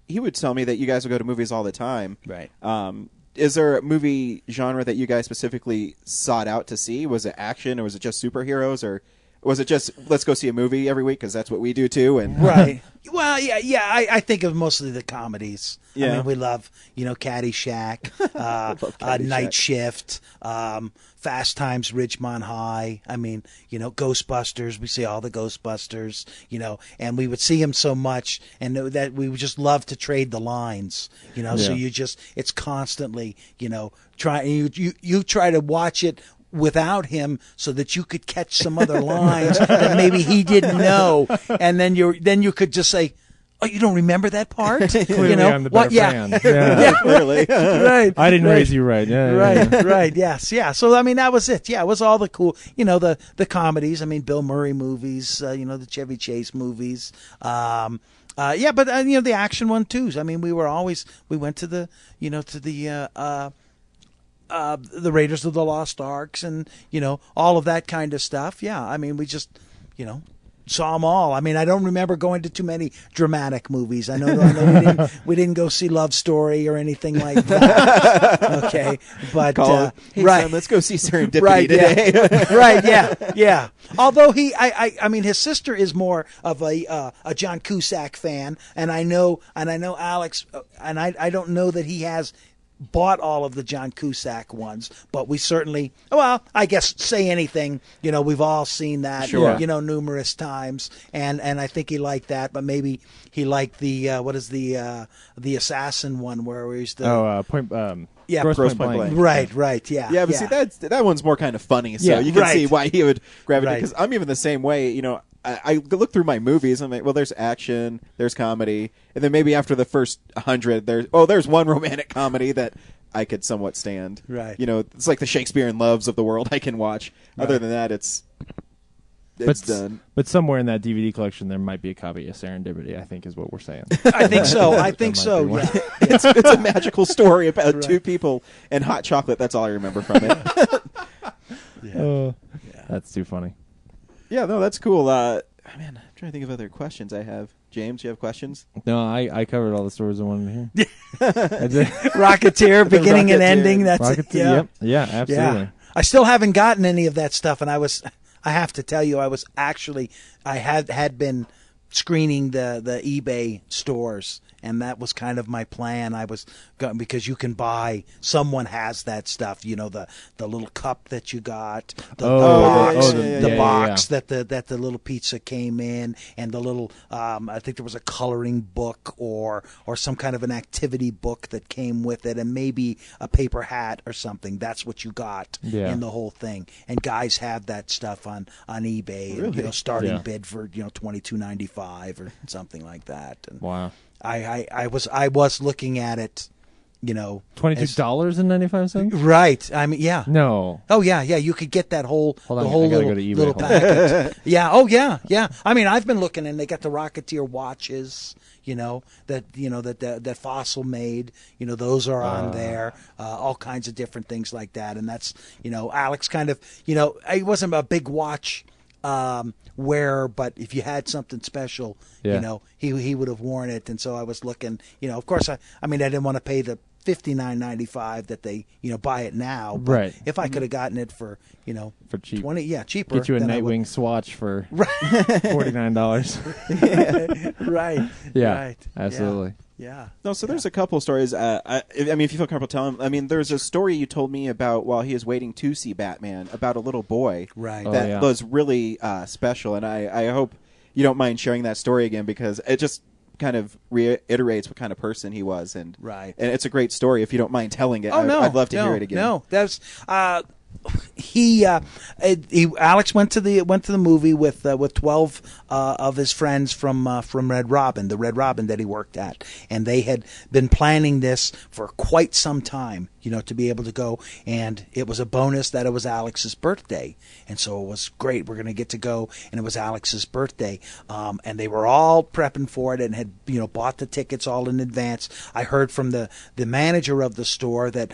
he would tell me that you guys would go to movies all the time. Right. Is there a movie genre that you guys specifically sought out to see? Was it action, or was it just superheroes, or was it just let's go see a movie every week because that's what we do too? And right. Well, yeah. I think of mostly the comedies. Yeah. I mean, we love Caddyshack, Night Shift, Fast Times Ridgemont High. I mean, Ghostbusters. We see all the Ghostbusters. And we would see them so much, and that we would just love to trade the lines. So it's constantly try you try to watch it without him so that you could catch some other lines that maybe he didn't know, and then you could just say, "Oh, you don't remember that part?" Clearly, I'm the better fan. Clearly. Right. I didn't raise you right. Yeah. Right. Yes. Yeah. So I mean, that was it. Yeah, it was all the cool, the comedies. I mean, Bill Murray movies. The Chevy Chase movies. But the action one too. I mean, we went to the the Raiders of the Lost Arks and, all of that kind of stuff. Yeah, I mean, we just, saw them all. I mean, I don't remember going to too many dramatic movies. I know we didn't go see Love Story or anything like that. Okay, but hey, right, son, let's go see Serendipity today. Yeah. Right, yeah. Although I mean, his sister is more of a John Cusack fan, and I know Alex, and I don't know that he has bought all of the John Cusack ones, but we certainly, I guess Say Anything, we've all seen that, sure. Numerous times, and I think he liked that, but maybe he liked the the assassin one where he's the Gross Point Blank. Right, yeah. But see, that one's more kind of funny, so you can see why he would gravitate. Right. Because I'm even the same way. I look through my movies and I'm like, well, there's action, there's comedy, and then maybe after the first 100, there's one romantic comedy that I could somewhat stand. Right. It's like the Shakespeare in Loves of the world I can watch. Right. Other than that, it's done. But somewhere in that DVD collection, there might be a copy of Serendipity, I think is what we're saying. I think so. I think so, yeah. It's a magical story about two people and hot chocolate. That's all I remember from it. That's too funny. Yeah, no, that's cool. Man, I'm trying to think of other questions I have. James, you have questions? No, I covered all the stories I wanted to hear. Rocketeer, beginning and ending. That's it. Yeah. Yep. Yeah, absolutely. Yeah. I still haven't gotten any of that stuff, and I have to tell you, I had been screening the eBay stores, and that was kind of my plan. I was going because you can buy. Someone has that stuff. The little cup that you got, the box that the little pizza came in, and the little. I think there was a coloring book or some kind of an activity book that came with it, and maybe a paper hat or something. That's what you got in the whole thing. And guys have that stuff on eBay. Really? And, starting bid for $22.95 or something like that. And wow. I was looking at it, $22.95. Right. I mean, yeah. No. Oh yeah. You could get that whole Hold on, the whole I gotta little, go to eBay. little package. Yeah. Oh yeah. I mean, I've been looking, and they got the Rocketeer watches. That Fossil made. Those are on there. All kinds of different things like that, and that's Alex kind of he wasn't a big watch. Wearer, but if you had something special, he would have worn it. And so I was looking, of course, I didn't want to pay the $59.95 that they, buy it now. But right. If I could have gotten it for cheap, cheaper. Get you a Nightwing swatch for $49. Right. Yeah. Right. Absolutely. Yeah. No, so there's a couple stories. If you feel comfortable telling, there's a story you told me about while he was waiting to see Batman about a little boy, right? That was really special, and I hope you don't mind sharing that story again because it just kind of reiterates what kind of person he was, and right. And it's a great story. If you don't mind telling it, oh no, I'd love to hear it again. No, that's. Alex went to the movie with 12 of his friends from Red Robin, the Red Robin that he worked at, and they had been planning this for quite some time, to be able to go, and it was a bonus that it was Alex's birthday, and so it was great. We're going to get to go, and it was Alex's birthday, and they were all prepping for it and had bought the tickets all in advance. I heard from the manager of the store that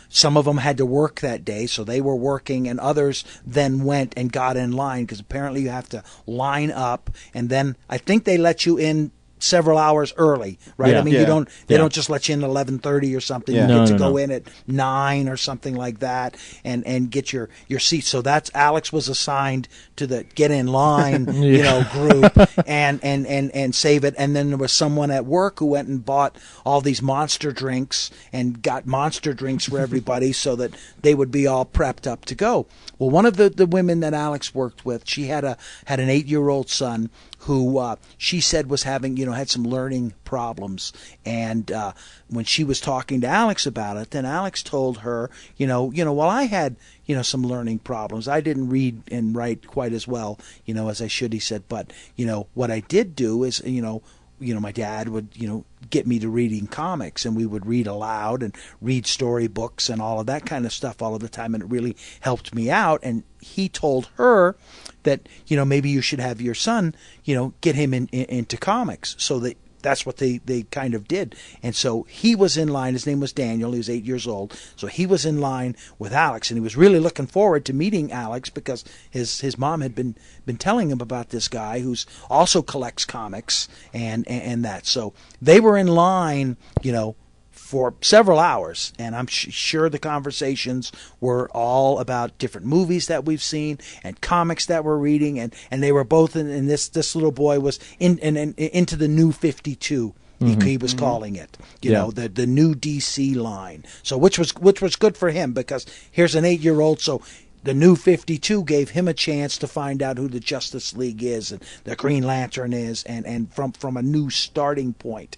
some of them had to work that day, so they were working, and others then went and got in line because apparently you have to line up, and then I think they let you in several hours early, right? Yeah. They don't just let you in at 11:30 or something. Yeah. You get to No. go in at 9 or something like that and get your seat. So that's Alex was assigned to the get in line, group and save it. And then there was someone at work who went and bought all these monster drinks and got monster drinks for everybody so that they would be all prepped up to go. Well, one of the women that Alex worked with, she had an 8-year-old son who she said was having, had some learning problems. And when she was talking to Alex about it, then Alex told her, well, I had, some learning problems. I didn't read and write quite as well, as I should, he said. But, what I did do is, my dad would, get me to reading comics, and we would read aloud and read storybooks and all of that kind of stuff all of the time, and it really helped me out. And he told her that, maybe you should have your son, get him into comics. So that's what they kind of did. And so he was in line. His name was Daniel. He was 8 years old. So he was in line with Alex, and he was really looking forward to meeting Alex because his mom had been telling him about this guy who's also collects comics and that. So they were in line, for several hours, and I'm sure the conversations were all about different movies that we've seen and comics that we're reading, and they were both in this little boy was into the new 52. He was calling it, the new DC line. So which was good for him because here's an 8-year-old. So the New 52 gave him a chance to find out who the Justice League is and the Green Lantern is, and from a new starting point.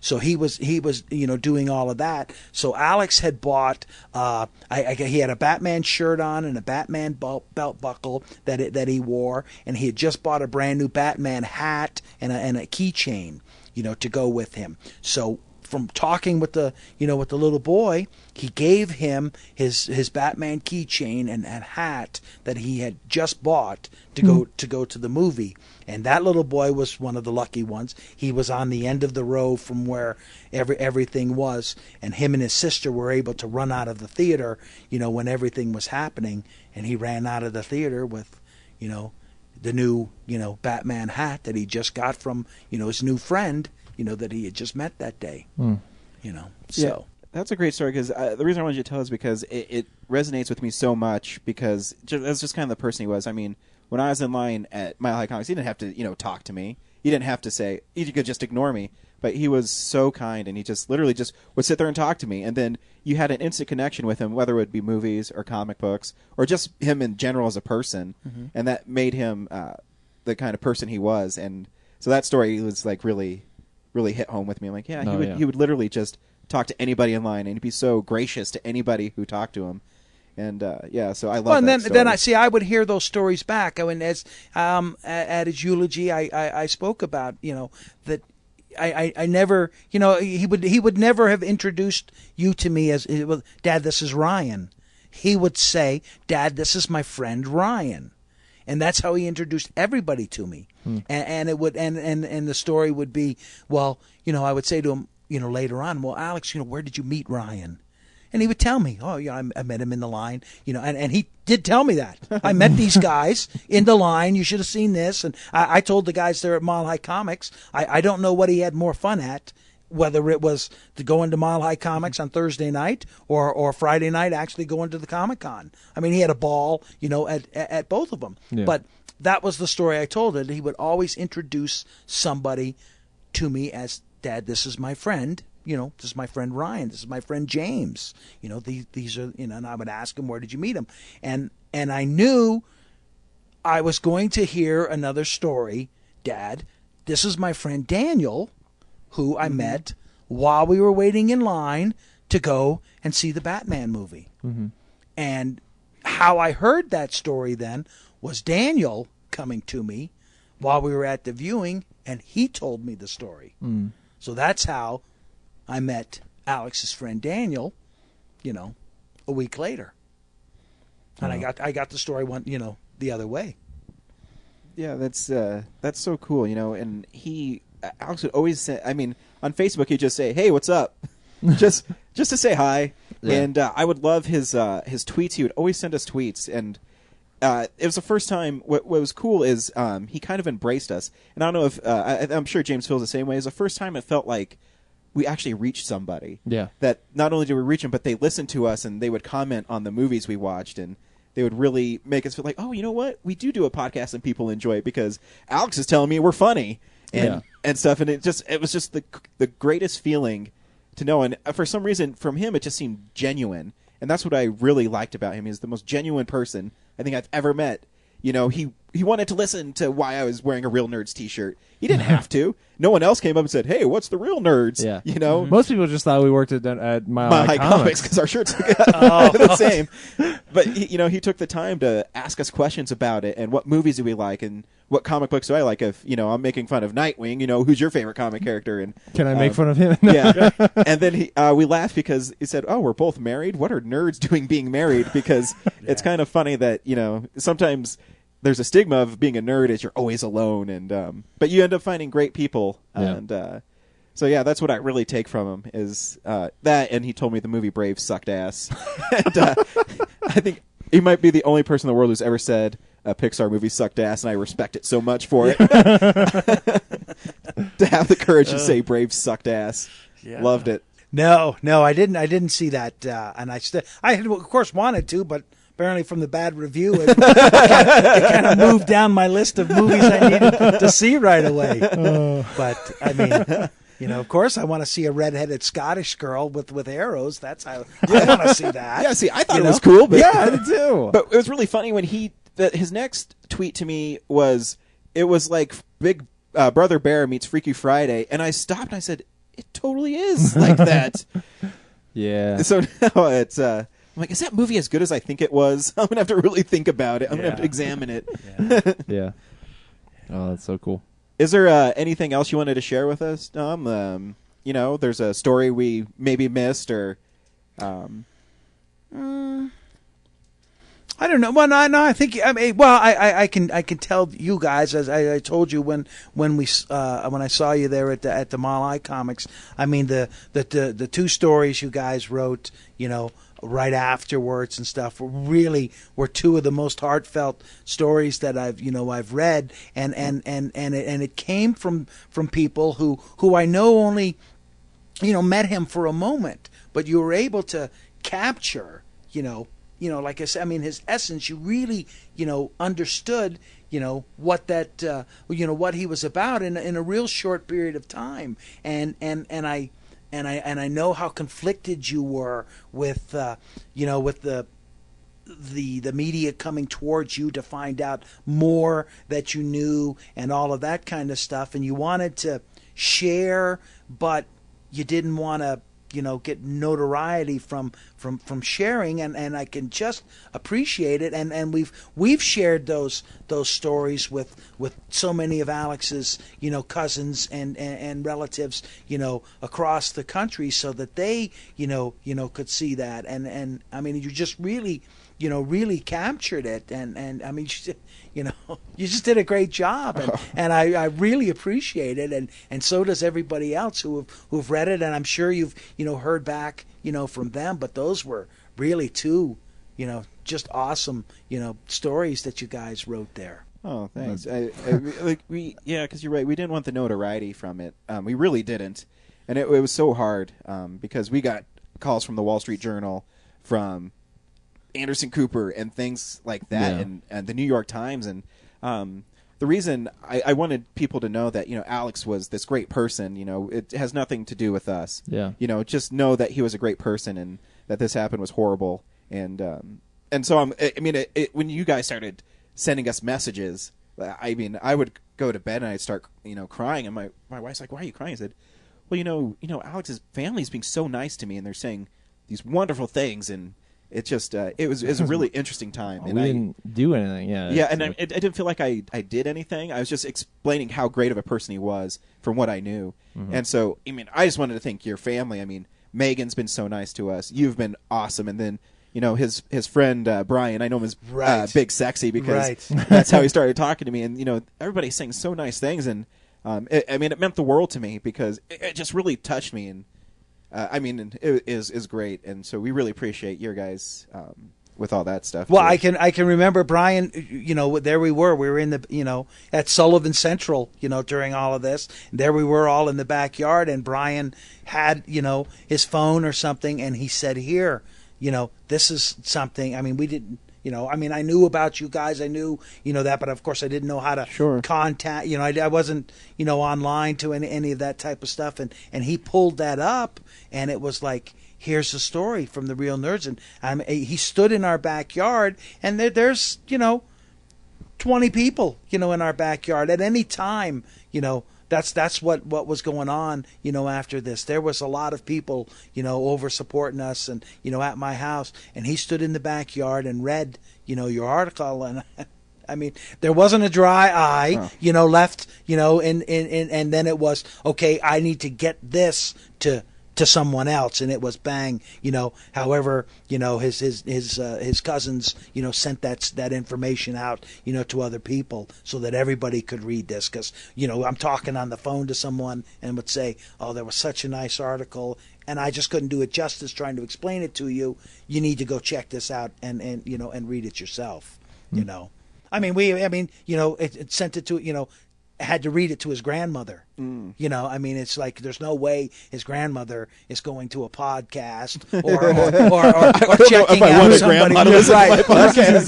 So he was doing all of that. So Alex had bought he had a Batman shirt on and a Batman belt buckle that he wore, and he had just bought a brand new Batman hat and a keychain, to go with him. So from talking with the little boy, he gave him his Batman keychain and hat that he had just bought to go to the movie. And that little boy was one of the lucky ones. He was on the end of the row from where everything was, and him and his sister were able to run out of the theater, when everything was happening. And he ran out of the theater with, the new, Batman hat that he just got from, his new friend, that he had just met that day. So. Yeah, that's a great story, because the reason I wanted you to tell is because it resonates with me so much, because that's just kind of the person he was. I mean, when I was in line at Mile High Comics, he didn't have to, talk to me. He didn't have to say, he could just ignore me. But he was so kind, and he just literally just would sit there and talk to me. And then you had an instant connection with him, whether it would be movies or comic books or just him in general as a person. Mm-hmm. And that made him the kind of person he was. And so that story was like really hit home with me. I'm like, he would literally just talk to anybody in line, and he'd be so gracious to anybody who talked to him. And so I love that and story. then I would hear those stories back. I mean, as at his eulogy, I spoke about that. I never, he would never have introduced you to me as, Dad, this is Ryan. He would say, Dad, this is my friend Ryan. And that's how he introduced everybody to me. And it would, and the story would be, well, I would say to him, later on, well, Alex, where did you meet Ryan? And he would tell me, oh, I met him in the line, and he did tell me that. I met these guys in the line. You should have seen this. And I told the guys there at Mile High Comics, I don't know what he had more fun at, whether it was to go into Mile High Comics on Thursday night or Friday night actually going to the Comic-Con. I mean, he had a ball, at both of them. Yeah. But that was the story I told it. He would always introduce somebody to me as, Dad, this is my friend. This is my friend Ryan. This is my friend James. These are, and I would ask him, where did you meet him? And I knew I was going to hear another story. Dad, this is my friend Daniel, who I met while we were waiting in line to go and see the Batman movie. Mm-hmm. And how I heard that story then was Daniel coming to me while we were at the viewing, and he told me the story. Mm. So that's how I met Alex's friend Daniel, a week later. And I got the story the other way. Yeah, that's so cool, and Alex would always say, I mean, on Facebook he'd just say, "Hey, what's up?" just to say hi. Yeah. And I would love his tweets. He would always send us tweets, and it was the first time. What was cool is he kind of embraced us. And I don't know if I'm sure James feels the same way. It was the first time it felt like we actually reached somebody. Yeah. That not only did we reach them, but they listened to us and they would comment on the movies we watched, and they would really make us feel like, oh, you know what? We do a podcast and people enjoy it because Alex is telling me we're funny and stuff. And it was just the greatest feeling to know. And for some reason, from him, it just seemed genuine. And that's what I really liked about him. He's the most genuine person I think I've ever met. He wanted to listen to why I was wearing a Real Nerds t-shirt. He didn't have to. No one else came up and said, "Hey, what's the Real Nerds?" Yeah. Most people just thought we worked at Mile High Comics because our shirts are the same. But he took the time to ask us questions about it and what movies do we like and what comic books do I like. If I'm making fun of Nightwing, who's your favorite comic character? And can I make fun of him? Yeah. And then we laughed because he said, "Oh, we're both married. What are nerds doing being married?" Because it's kind of funny that sometimes there's a stigma of being a nerd as you're always alone, and but you end up finding great people, and so that's what I really take from him is that. And he told me the movie Brave sucked ass, and I think he might be the only person in the world who's ever said a Pixar movie sucked ass, and I respect it so much for it. To have the courage to say Brave sucked ass, loved it. No, I didn't see that, and I had, of course, wanted to, but apparently from the bad review, it kind of moved down my list of movies I needed to see right away. But, I mean, Of course, I want to see a redheaded Scottish girl with arrows. That's how I want to see that. Yeah, see, I thought it was cool, but Yeah, I did too. But it was really funny when his next tweet to me was, it was like Big Brother Bear meets Freaky Friday, and I stopped and I said, it totally is like that. Yeah. So now it's I'm like, is that movie as good as I think it was? I'm gonna have to really think about it. I'm gonna have to examine it. Yeah. Oh, that's so cool. Is there anything else you wanted to share with us, Tom? There's a story we maybe missed, or I don't know. Well, no, I think I can tell you guys, as I told you when I saw you there at the Mile High Comics. I mean the two stories you guys wrote, right afterwards and stuff were two of the most heartfelt stories that I've read, and it came from people who I know only met him for a moment, but you were able to capture like I said, I mean, his essence, you really, understood, what that, what he was about in a real short period of time. And I know how conflicted you were with, with the media coming towards you to find out more that you knew and all of that kind of stuff. And you wanted to share, but you didn't want to, get notoriety from sharing, and I can just appreciate it. And we've shared those stories with so many of Alex's cousins and relatives across the country, so that they could see that. And I mean, you just really really captured it, and I mean, you just did a great job, and I really appreciate it, and so does everybody else who've read it, and I'm sure you've heard back from them. But those were really two just awesome stories that you guys wrote there. Oh, thanks. Because you're right. We didn't want the notoriety from it. We really didn't, and it was so hard because we got calls from the Wall Street Journal, from Anderson Cooper, and things like that, and the New York Times. And the reason I wanted people to know that Alex was this great person, it has nothing to do with us. Yeah. Just know that he was a great person, and that this happened was horrible. And so when you guys started sending us messages, I would go to bed and I'd start crying, and my wife's like, "Why are you crying?" I said, "Well, Alex's family's being so nice to me, and they're saying these wonderful things, and it just it was a really interesting time." And we didn't do anything. And I didn't feel like I did anything. I was just explaining how great of a person he was from what I knew. Mm-hmm. And so I just wanted to thank your family. I mean, Megan's been so nice to us. You've been awesome. And then his friend Brian, I know him as Big Sexy, because that's how he started talking to me. And everybody's saying so nice things, and it meant the world to me, because it just really touched me. And it is great, and so we really appreciate your guys with all that stuff. Well, too. I can remember Brian. There we were in the at Sullivan Central. During all of this, there we were all in the backyard, and Brian had his phone or something, and he said, "Here, this is something." I mean, we didn't. I knew about you guys. I knew, that, but of course I didn't know how to contact, I wasn't, online to any of that type of stuff. And he pulled that up, and it was like, here's the story from the Real Nerds. And he stood in our backyard, and there's, 20 people, in our backyard at any time, That's what was going on, after this. There was a lot of people, over supporting us, and, at my house. And he stood in the backyard and read, your article. And I mean, there wasn't a dry eye, left, and then it was, okay, I need to get this to someone else, and it was bang, however, his cousins, sent that information out, to other people, so that everybody could read this. Because, I'm talking on the phone to someone and would say, "Oh, there was such a nice article, and I just couldn't do it justice trying to explain it to you. You need to go check this out and read it yourself." I mean, it sent it to, had to read it to his grandmother. You know, I mean, it's like there's no way his grandmother is going to a podcast or checking out somebody.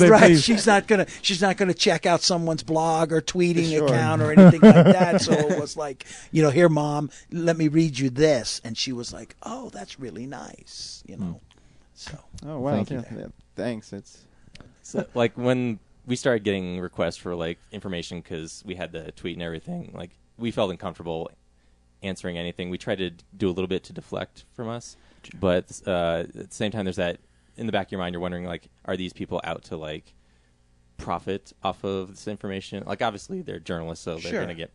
Right. She's not gonna check out someone's blog or tweeting account or anything like that. So it was like, you know, here, Mom, let me read you this, and she was like, oh, that's really nice. You know, so. Oh wow, yeah, thanks. It's so, like when we started getting requests for like information because we had the tweet and everything. Like we felt uncomfortable answering anything. We tried to do a little bit to deflect from us, but at the same time, there's that in the back of your mind. You're wondering like, are these people out to like profit off of this information? Like obviously they're journalists, so they're going to get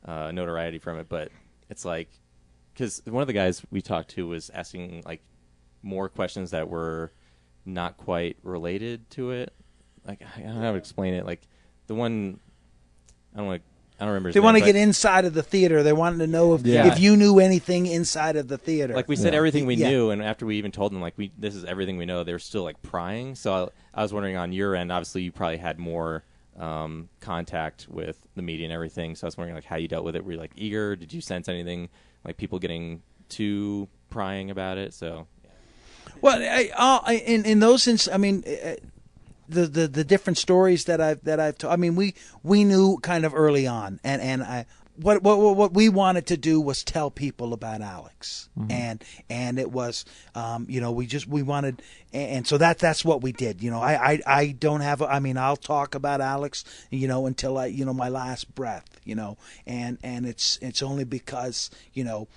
notoriety from it. But it's like because one of the guys we talked to was asking like more questions that were not quite related to it. Like I don't know how to explain it. Like the one, I don't remember. They want to get inside of the theater. They wanted to know if you knew anything inside of the theater. Like we said everything we knew, and after we even told them like this is everything we know, they were still like prying. So I was wondering on your end. Obviously, you probably had more contact with the media and everything. So I was wondering like how you dealt with it. Were you like eager? Did you sense anything like people getting too prying about it? So. Well, in those instances, I mean. The different stories that I've told. I mean, we knew kind of early on, and what we wanted to do was tell people about Alex, and it was, you know, we wanted, and so that's what we did. You know, I don't have. I mean, I'll talk about Alex, you know, until my last breath, you know, and it's only because, you know,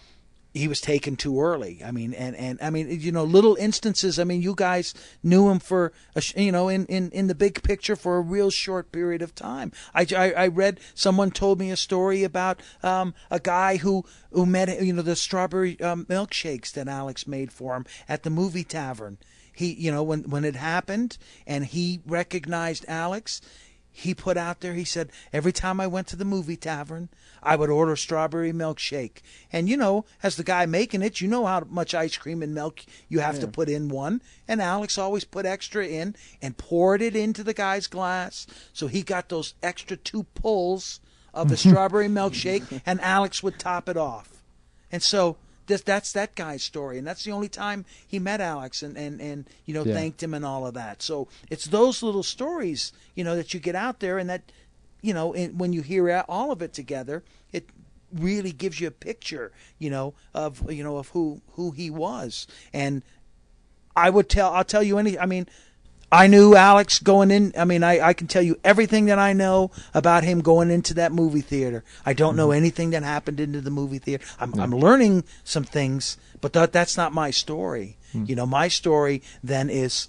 he was taken too early. I mean, and I mean, you know, little instances. I mean, you guys knew him for, you know, in the big picture for a real short period of time. I read, someone told me a story about a guy who met, you know, the strawberry milkshakes that Alex made for him at the movie tavern. He, you know, when it happened and he recognized Alex, he put out there, he said, every time I went to the movie tavern, I would order a strawberry milkshake. And, you know, as the guy making it, you know how much ice cream and milk you have to put in one. And Alex always put extra in and poured it into the guy's glass. So he got those extra 2 pulls of the strawberry milkshake, and Alex would top it off. And so that's that guy's story, and that's the only time he met Alex and you know, thanked him and all of that. So it's those little stories, you know, that you get out there, and that, you know, when you hear all of it together, it really gives you a picture, you know, of who he was. And I'll tell you I mean, I knew Alex going in. I mean, I can tell you everything that I know about him going into that movie theater. I don't know anything that happened into the movie theater. I'm learning some things, but that's not my story. You know, my story then is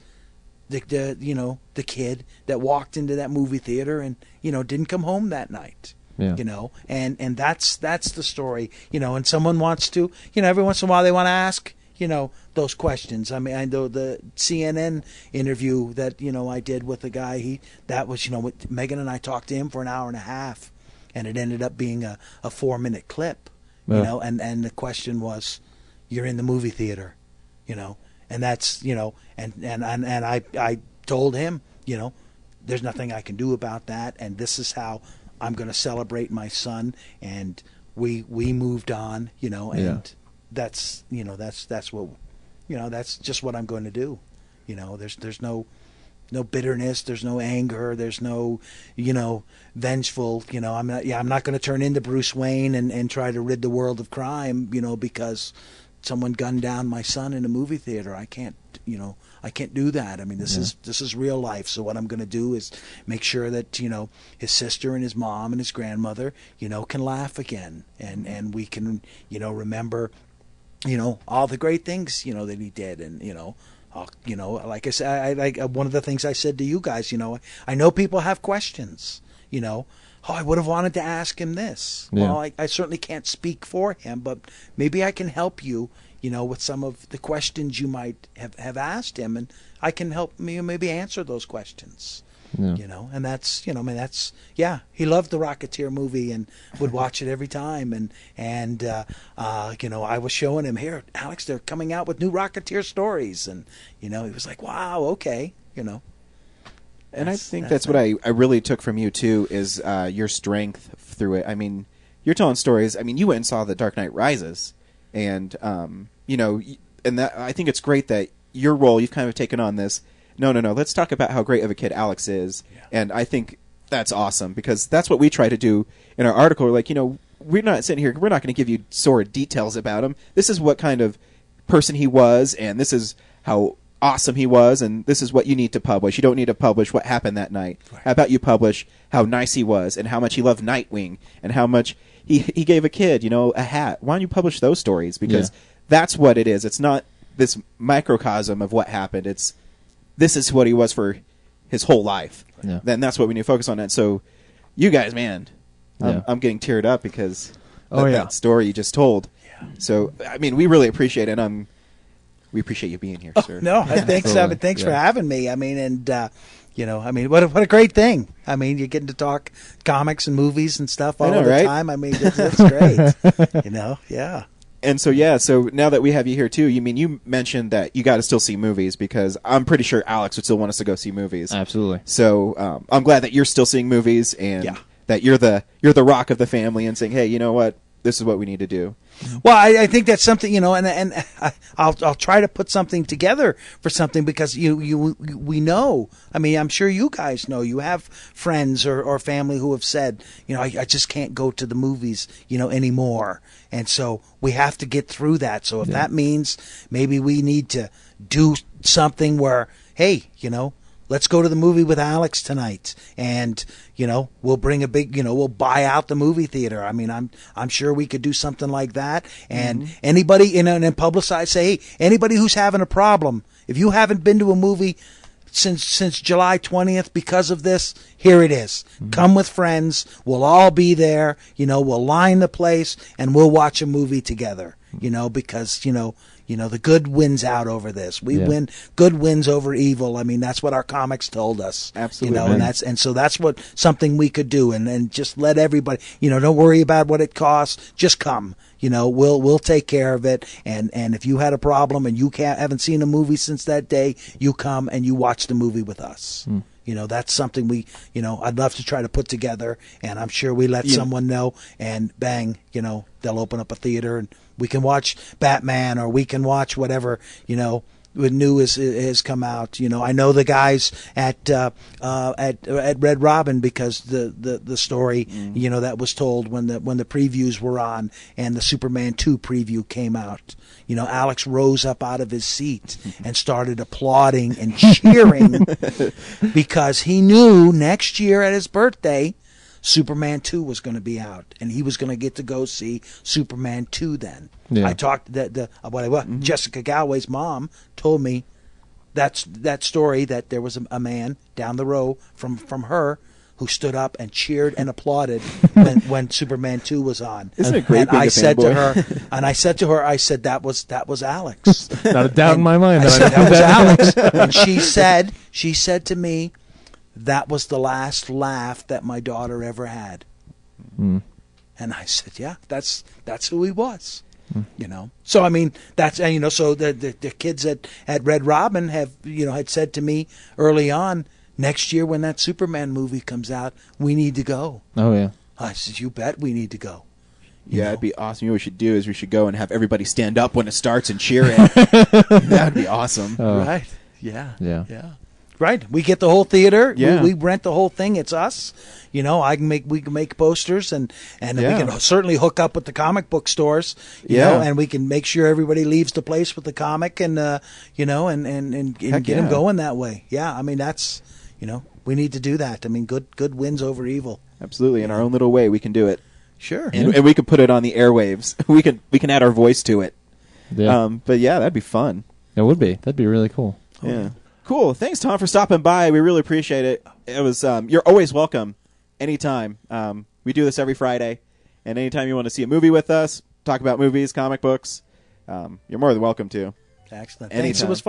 the you know, the kid that walked into that movie theater and, you know, didn't come home that night. Yeah. You know, and that's the story. You know, and someone wants to, you know, every once in a while they want to ask, you know, those questions. I mean, I know the CNN interview that, you know, I did with the guy, that was, you know, Megan and I talked to him for an hour and a half, and it ended up being a 4-minute clip, you know, and the question was, you're in the movie theater, you know, and that's, you know, and I told him, you know, there's nothing I can do about that, and this is how I'm going to celebrate my son, and we moved on, you know, and that's, you know, that's what, you know, that's just what I'm going to do. You know, there's no bitterness, there's no anger, there's no, you know, vengeful, you know, I'm not going to turn into Bruce Wayne and try to rid the world of crime, you know, because someone gunned down my son in a movie theater. I can't do that. I mean, this is real life. So what I'm going to do is make sure that, you know, his sister and his mom and his grandmother, you know, can laugh again, and we can, you know, remember, you know, all the great things, you know, that he did. And, you know, like I said, one of the things I said to you guys, you know, I know people have questions, you know, I would have wanted to ask him this. Yeah. Well, I certainly can't speak for him, but maybe I can help you, you know, with some of the questions you might have asked him, and I can help me maybe answer those questions. Yeah. You know, and that's, you know, I mean, that's, he loved the Rocketeer movie and would watch it every time. And you know, I was showing him, here, Alex, they're coming out with new Rocketeer stories. And, you know, he was like, wow, okay, you know. And I think that's what I really took from you, too, is your strength through it. I mean, you're telling stories. I mean, you went and saw The Dark Knight Rises. And, and that I think it's great that your role, you've kind of taken on this. No, let's talk about how great of a kid Alex is. Yeah. And I think that's awesome, because that's what we try to do in our article. We're like, we're not sitting here, we're not going to give you sordid details about him. This is what kind of person he was, and this is how awesome he was, and this is what you need to publish. You don't need to publish what happened that night. Right. How about you publish how nice he was, and how much he loved Nightwing, and how much he gave a kid, a hat. Why don't you publish those stories? Because that's what it is. It's not this microcosm of what happened. This is what he was for his whole life. Yeah. Then that's what we need to focus on. And so, you guys, man, I'm getting teared up because that story you just told. Yeah. So, I mean, we really appreciate it. We appreciate you being here, sir. No, thanks for having me. I mean, and what a great thing. I mean, you're getting to talk comics and movies and stuff all the time. I mean, that's great. Yeah. And so now that we have you here too, you mentioned that you got to still see movies, because I'm pretty sure Alex would still want us to go see movies. Absolutely. So I'm glad that you're still seeing movies, and that you're the rock of the family, and saying, hey, you know what? This is what we need to do. Well, I think that's something, and I'll try to put something together for something, because we know. I mean, I'm sure you guys know. You have friends or family who have said, I just can't go to the movies, anymore. And so we have to get through that. So if that means maybe we need to do something where, hey, let's go to the movie with Alex tonight, and we'll bring a big, we'll buy out the movie theater. I mean, I'm sure we could do something like that. And anybody, and publicize, say, hey, anybody who's having a problem, if you haven't been to a movie since July 20th because of this, here it is. Come with friends. We'll all be there. We'll line the place, and we'll watch a movie together. Because the good wins out over this. We win. Good wins over evil. I mean, that's what our comics told us. Absolutely. And so that's something we could do, and just let everybody. Don't worry about what it costs. Just come. We'll take care of it. And if you had a problem and you haven't seen a movie since that day, you come and you watch the movie with us. That's something I'd love to try to put together, and I'm sure we let someone know, and bang, they'll open up a theater, and we can watch Batman, or we can watch whatever, new has come out. I know the guys at Red Robin, because the story, that was told when the previews were on, and the Superman 2 preview came out. Alex rose up out of his seat and started applauding and cheering because he knew next year at his birthday, Superman 2 was going to be out, and he was going to get to go see Superman 2 then. Yeah. I talked Jessica Galway's mom told me that story, that there was a man down the row from her who stood up and cheered and applauded when Superman 2 was on. Isn't it great? And I said to her, that was Alex. Not a doubt in my mind. I said, that was Alex. And she said to me, that was the last laugh that my daughter ever had. And I said, yeah, that's who he was. So I mean, that's, so the kids at Red Robin have, had said to me early on, next year when that Superman movie comes out, we need to go. Oh yeah. I said, you bet we need to go. Yeah, it'd be awesome. What we should do is we should go and have everybody stand up when it starts and cheer it. That'd be awesome. Right. Yeah. Right. We get the whole theater. Yeah. We rent the whole thing. It's us. We can make posters, and we can certainly hook up with the comic book stores. You know, and we can make sure everybody leaves the place with the comic, and and get them going that way. Yeah. I mean, that's, we need to do that. I mean, good wins over evil. Absolutely. In our own little way, we can do it. Sure. And we can put it on the airwaves. We can add our voice to it. Yeah. But yeah, that'd be fun. It would be. That'd be really cool. Yeah. Cool. Thanks, Tom, for stopping by. We really appreciate it. It was you're always welcome anytime. We do this every Friday, and anytime you want to see a movie with us, talk about movies, comic books, you're more than welcome to. Excellent. Thanks. It was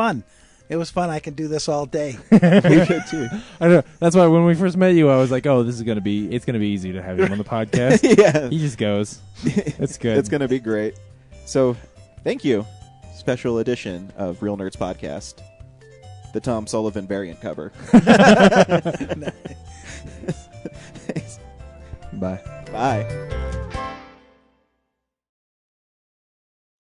fun. I can do this all day. We could too. I know. That's why when we first met you, I was like, "Oh, it's gonna be easy to have him on the podcast." Yeah, he just goes. It's good. It's gonna be great. So, thank you. Special edition of Real Nerds Podcast. the Tom Sullivan variant cover. Bye. Bye.